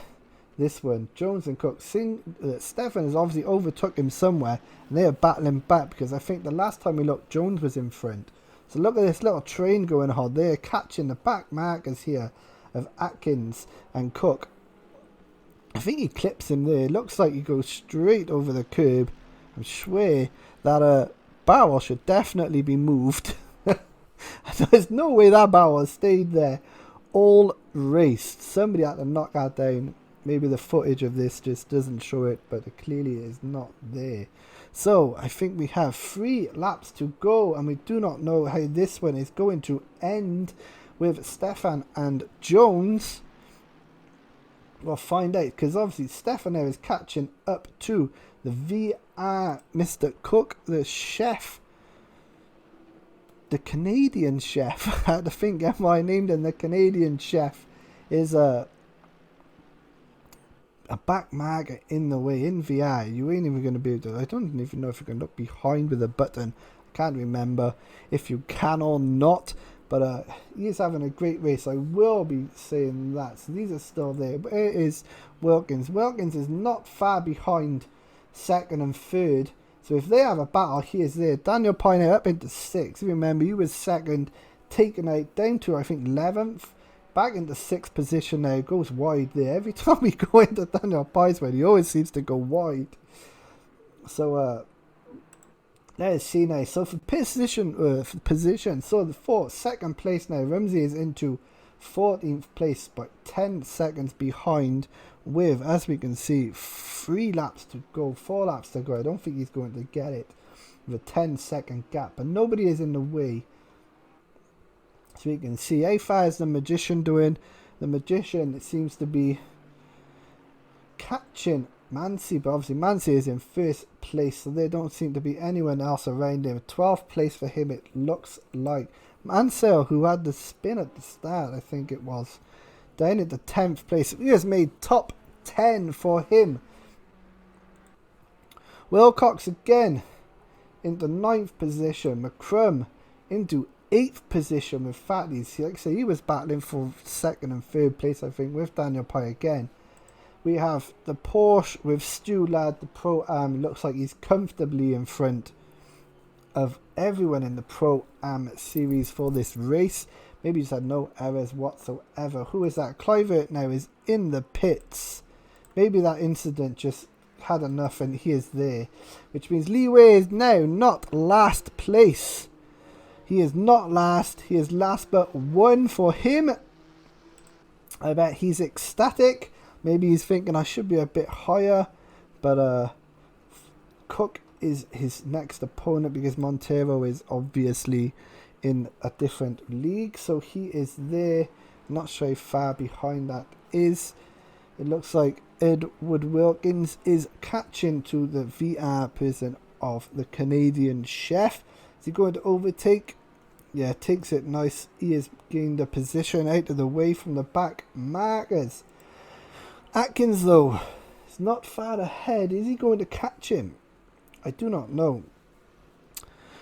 This one, Jones and Cook. Stefan has obviously overtook him somewhere, and they are battling back, because I think the last time we looked, Jones was in front. So look at this little train going on. They are catching the back markers here of Atkins and Cook. I think he clips him there. It looks like he goes straight over the curb. I swear that barrel should definitely be moved. There's no way that barrel has stayed there all race. Somebody had to knock that down. Maybe the footage of this just doesn't show it, but it clearly is not there. So I think we have 3 laps to go, and we do not know how this one is going to end with Stefan and Jones. We'll find out, because obviously Stefan there is catching up to the VR Mr. Cook, the chef, the Canadian chef. I had to think, am I named him the Canadian chef? Is a back marker in the way. In VR, you ain't even going to be able to, I don't even know if you can look behind with a button. I can't remember if you can or not, but he is having a great race. I will be saying that. So these are still there, but it is Wilkins. Wilkins is not far behind second and third, so if they have a battle, he is there. Daniel Pioneer up into 6th. Remember, he was second, taken out down to I think 11th. Back into 6th position now, goes wide there. Every time we go into Daniel Pie's way, he always seems to go wide. So, let's see now. So for position, so the second place now, Ramsey is into 14th place, but 10 seconds behind with, as we can see, 3 laps to go, 4 laps to go. I don't think he's going to get it with a 10-second gap, but nobody is in the way. So you can see how far is the Magician doing. The Magician, it seems to be catching Mancy, but obviously Mancy is in 1st place, so there don't seem to be anyone else around him. 12th place for him, it looks like. Mansell, who had the spin at the start, I think it was, down at the 10th place. He has made top 10 for him. Wilcox again into 9th position. McCrum into 8th position with Fatties. Like I say, he was battling for 2nd and 3rd place, I think, with Daniel Pye again. We have the Porsche with Stu Ladd, the Pro-Am. Looks like he's comfortably in front of everyone in the Pro-Am series for this race. Maybe he's had no errors whatsoever. Who is that? Clivert now is in the pits. Maybe that incident just had enough and he is there. Which means Leeway is now not last place. He is not last. He is last but 1 for him. I bet he's ecstatic. Maybe he's thinking I should be a bit higher. But Cook is his next opponent because Montero is obviously in a different league. So he is there. Not sure how far behind that is. It looks like Edward Wilkins is catching to the VR person of the Canadian chef. Is he going to overtake? Yeah, takes it nice. He has gained a position out of the way from the back markers. Atkins, though, is not far ahead. Is he going to catch him? I do not know.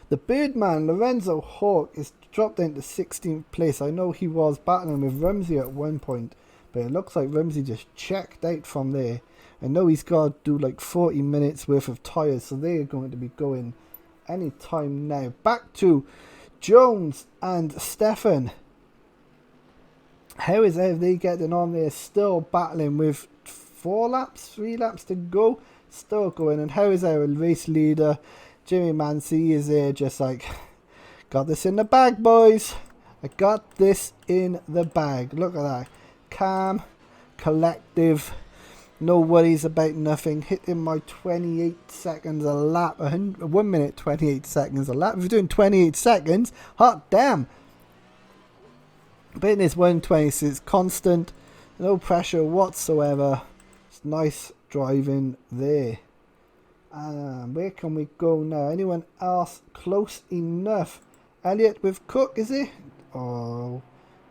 The Birdman, Lorenzo Hawk, is dropped into 16th place. I know he was battling with Rumsey at one point, but it looks like Rumsey just checked out from there. I know he's got to do like 40 minutes worth of tyres, so they're going to be going any time now. Back to Jones and Stefan. How are they getting on there? Still battling with 3 laps to go. Still going. And how is our race leader, Jimmy Mancy, is there just like, got this in the bag, boys. I got this in the bag. Look at that. Calm, collective, no worries about nothing. Hitting my 28 seconds a lap. 1 minute 28 seconds a lap. If you're doing 28 seconds, hot damn. But this 126 constant, no pressure whatsoever. It's nice driving there. Where can we go now? Anyone else close enough? Elliott with Cook, is it? Oh,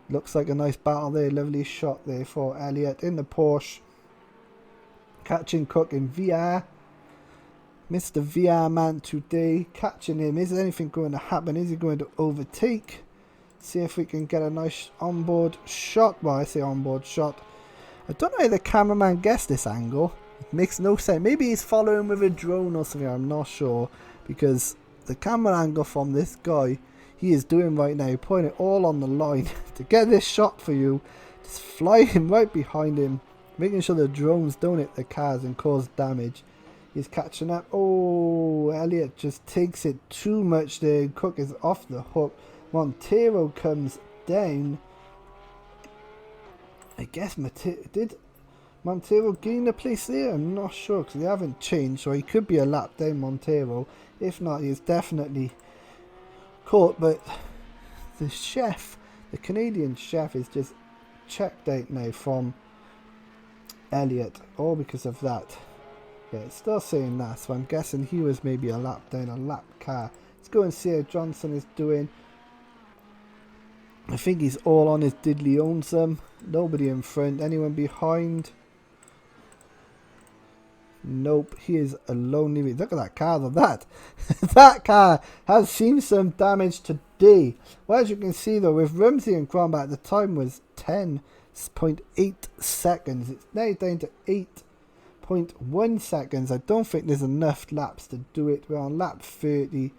looks like a nice battle there. Lovely shot there for Elliott in the Porsche. Catching Cook in VR. Mr. VR man today. Catching him. Is anything going to happen? Is he going to overtake? See if we can get a nice onboard shot. Well, I say onboard shot. I don't know how the cameraman guessed this angle. It makes no sense. Maybe he's following with a drone or something. I'm not sure. Because the camera angle from this guy, he is doing right now, putting it all on the line to get this shot for you. Just flying right behind him. Making sure the drones don't hit the cars and cause damage. He's catching up. Oh, Elliott just takes it too much there. Cook is off the hook. Montero comes down. I guess did Montero gain a place there? I'm not sure because they haven't changed, so he could be a lap down Montero. If not, he is definitely caught. But the chef, the Canadian chef, is just checked out now from Elliott, all because of that. Yeah, it's still saying that, so I'm guessing he was maybe a lap down, a lap car. Let's go and see how Johnson is doing. I think he's all on his diddly owns them. Nobody in front. Anyone behind? Nope. He is alone. Look at that car though. That car has seen some damage today. Well, as you can see though, with Rumsey and Grombat, the time was 10.8 seconds. It's now down to 8.1 seconds. I don't think there's enough laps to do it. We're on lap 30.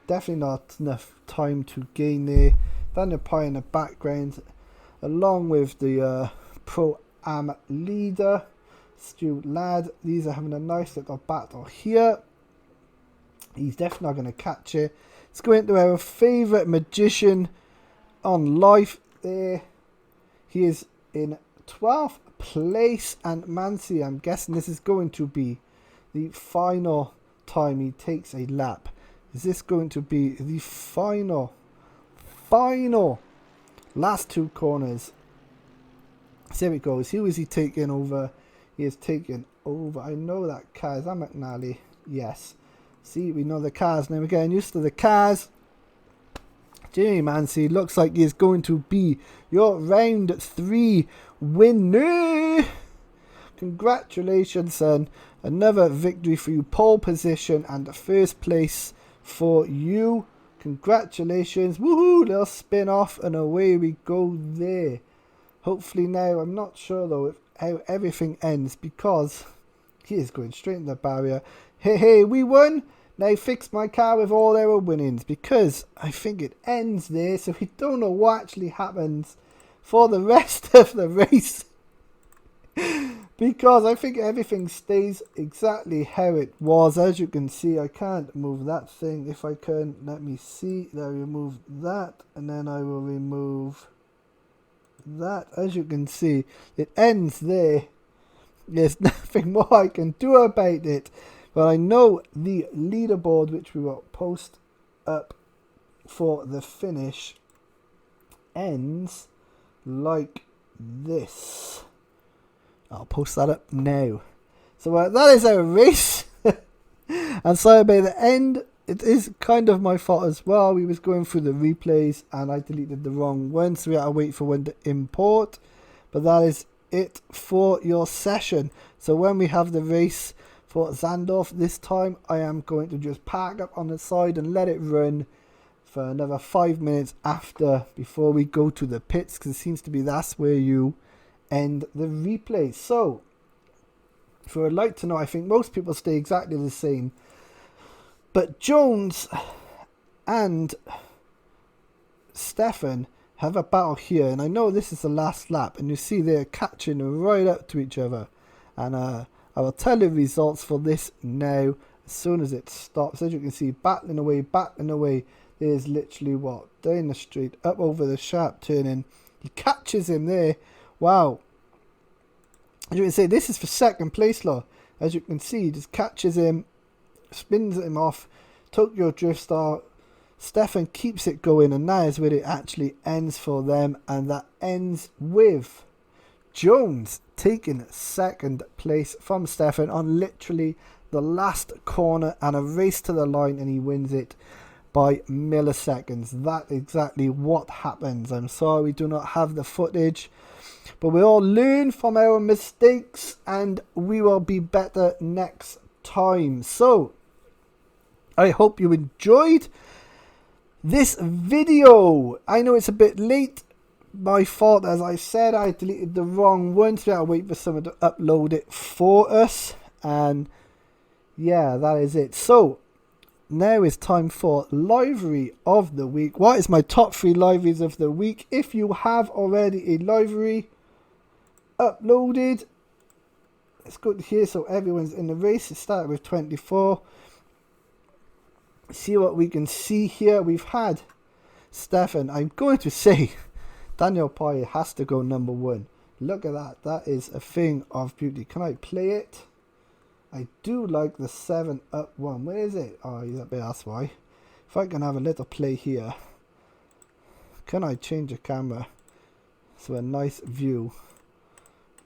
Definitely not enough time to gain there. Daniel Pye in the background, along with the Pro-Am leader, Stu Ladd. These are having a nice little battle here. He's definitely not going to catch it. Let's go into our favourite magician on life there. He is in 12th place, and Mansi, I'm guessing this is going to be the final time he takes a lap. Is this going to be the final last two corners? So here it goes. Who is he taking over? He is taking over. I know that car. Is that McNally? Yes. See, we know the cars now. We're getting used to the cars. Jamie Mansi looks like he is going to be your round 3 winner. Congratulations, son. Another victory for you. Pole position and first place for you. Congratulations. Woohoo! Little spin off and away we go there. Hopefully now, I'm not sure though how everything ends, because he is going straight in the barrier. Hey, we won. Now fix my car with all our winnings, because I think it ends there, so we don't know what actually happens for the rest of the race. Because I think everything stays exactly how it was. As you can see, I can't move that thing. If I can, let me see. I remove that, and then I will remove that. As you can see, it ends there. There's nothing more I can do about it. But I know the leaderboard, which we will post up for the finish, ends like this. I'll post that up now. So that is our race. And sorry about the end. It is kind of my fault as well. We was going through the replays and I deleted the wrong one, so we had to wait for one to import. But that is it for your session. So when we have the race for Zandorf this time, I am going to just park up on the side and let it run for another 5 minutes before we go to the pits, because it seems to be that's where you end the replay. So for a like to know, I think most people stay exactly the same, but Jones and Stefan have a battle here, and I know this is the last lap, and you see they're catching right up to each other, and I will tell you the results for this now as soon as it stops. As you can see, battling away. There's literally down the street, up over the sharp turning. He catches him there. Wow. As you can see, this is for second place, law. As you can see, he just catches him, spins him off. Tokyo Drift Star. Stefan keeps it going, and that is where it actually ends for them. And that ends with Jones taking second place from Stefan on literally the last corner, and a race to the line, and he wins it by milliseconds. That's exactly what happens. I'm sorry we do not have the footage, but we all learn from our mistakes and we will be better next time. So I hope you enjoyed this video. I know it's a bit late, my fault. As I said, I deleted the wrong one, so I'll wait for someone to upload it for us. And yeah, that is it. So now is time for livery of the week. What is my top 3 liveries of the week? If you have already a livery uploaded, let's go to here so everyone's in the race. It started with 24. See what we can see here. We've had Stefan, I'm going to say Daniel Pye has to go number 1. Look at that. That is a thing of beauty. Can I play it? I do like the 7 up 1. Where is it? Oh, he's up there. That's why. If I can have a little play here. Can I change the camera? So a nice view.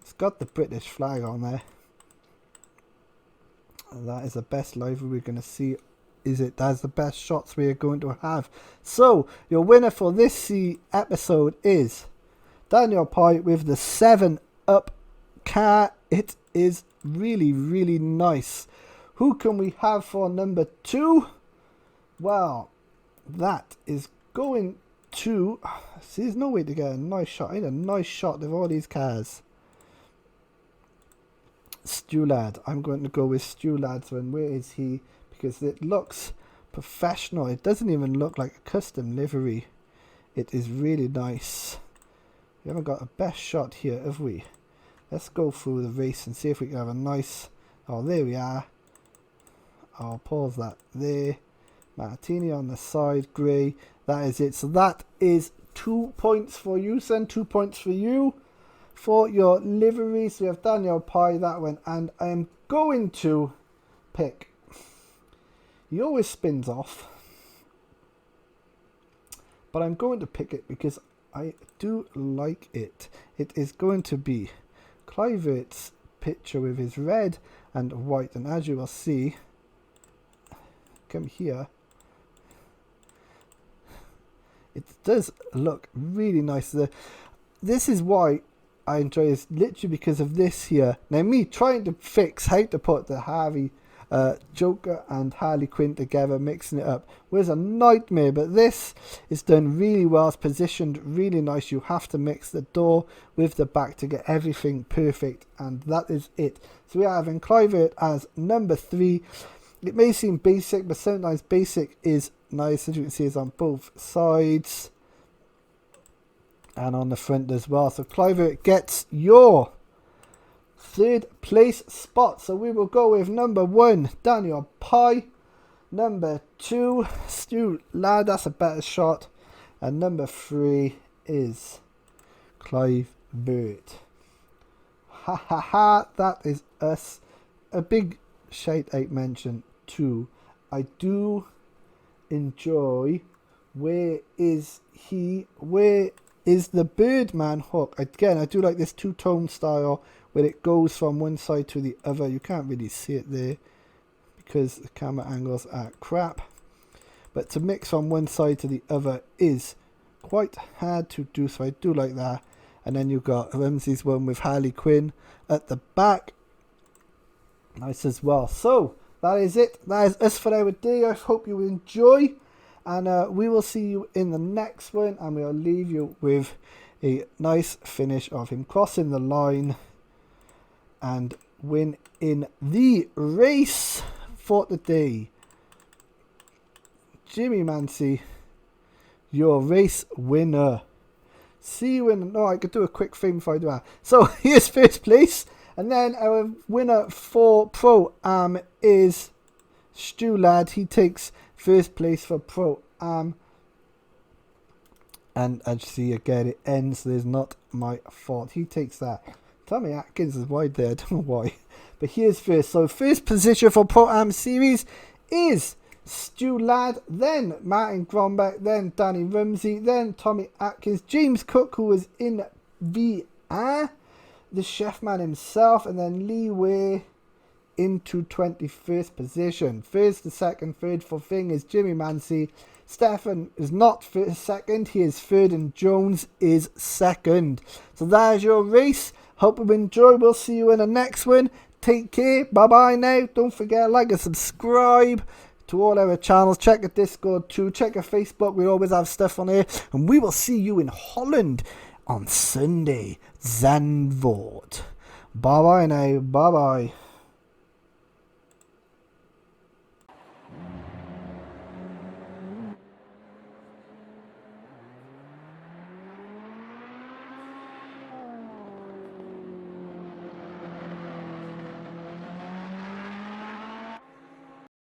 It's got the British flag on there. And that is the best livery we're going to see. Is it? That's the best shots we are going to have. So your winner for this episode is Daniel Pye with the 7 up car. It is really, really nice. Who can we have for number 2? Well, that is going to... See, there's no way to get a nice shot. I need a nice shot of all these cars. Stu Lad. I'm going to go with Stu Lad's one. Where is he? Because it looks professional. It doesn't even look like a custom livery. It is really nice. We haven't got a best shot here, have we? Let's go through the race and see if we can have a nice... Oh, there we are. I'll pause that there. Martini on the side, grey. That is it. So that is 2 points for you, son. 2 points for you for your liveries. We have Daniel Pye, that one. And I am going to pick... He always spins off. But I'm going to pick it because I do like it. It is going to be Clivert's picture with his red and white. And as you will see, come here. It does look really nice. This is why I enjoy this, literally because of this here. Now me trying to fix how to put the Harvey Joker and Harley Quinn together, mixing it up, was a nightmare, but this is done really well. It's positioned really nice. You have to mix the door with the back to get everything perfect, and that is it. So we are having Clivert as number 3. It may seem basic, but sometimes basic is nice. As you can see, it's on both sides and on the front as well. So Clivert gets your 3rd place spot. So we will go with number 1, Daniel Pye. Number 2, Stu Ladd. That's a better shot. And number 3 is Clive Burt. Ha ha ha. That is us. A big shout out mention too. I do enjoy... Where is he? Where is the Birdman hook? Again, I do like this two-tone style where it goes from one side to the other. You can't really see it there because the camera angles are crap. But to mix from one side to the other is quite hard to do, so I do like that. And then you've got Ramsey's one with Harley Quinn at the back. Nice as well. So, that is it. That is us for our day. I hope you enjoy. And we will see you in the next one. And we'll leave you with a nice finish of him crossing the line and win in the race for the day. Jimmy Mancy, your race winner. See you in... No, I could do a quick thing before I do that. So, here's first place. And then our winner for Pro-Am is Stu Ladd. He takes first place for Pro-Am. And as you see again, it ends. There's not my fault. He takes that. Tommy Atkins is wide there. I don't know why. But here's first. So first position for Pro-Am series is Stu Ladd, then Martin Grombeck, then Danny Rumsey, then Tommy Atkins, James Cook, who was in VR, the chef man himself, and then Lee Way into 21st position. First to second, third for thing is Jimmy Mancy. Stefan is not second, he is third, and Jones is second. So that is your race. Hope you enjoy. We'll see you in the next one. Take care. Bye bye now. Don't forget, like and subscribe to all our channels. Check the Discord too. Check our Facebook. We always have stuff on here. And we will see you in Holland on Sunday. Zandvoort. Bye bye now. Bye bye.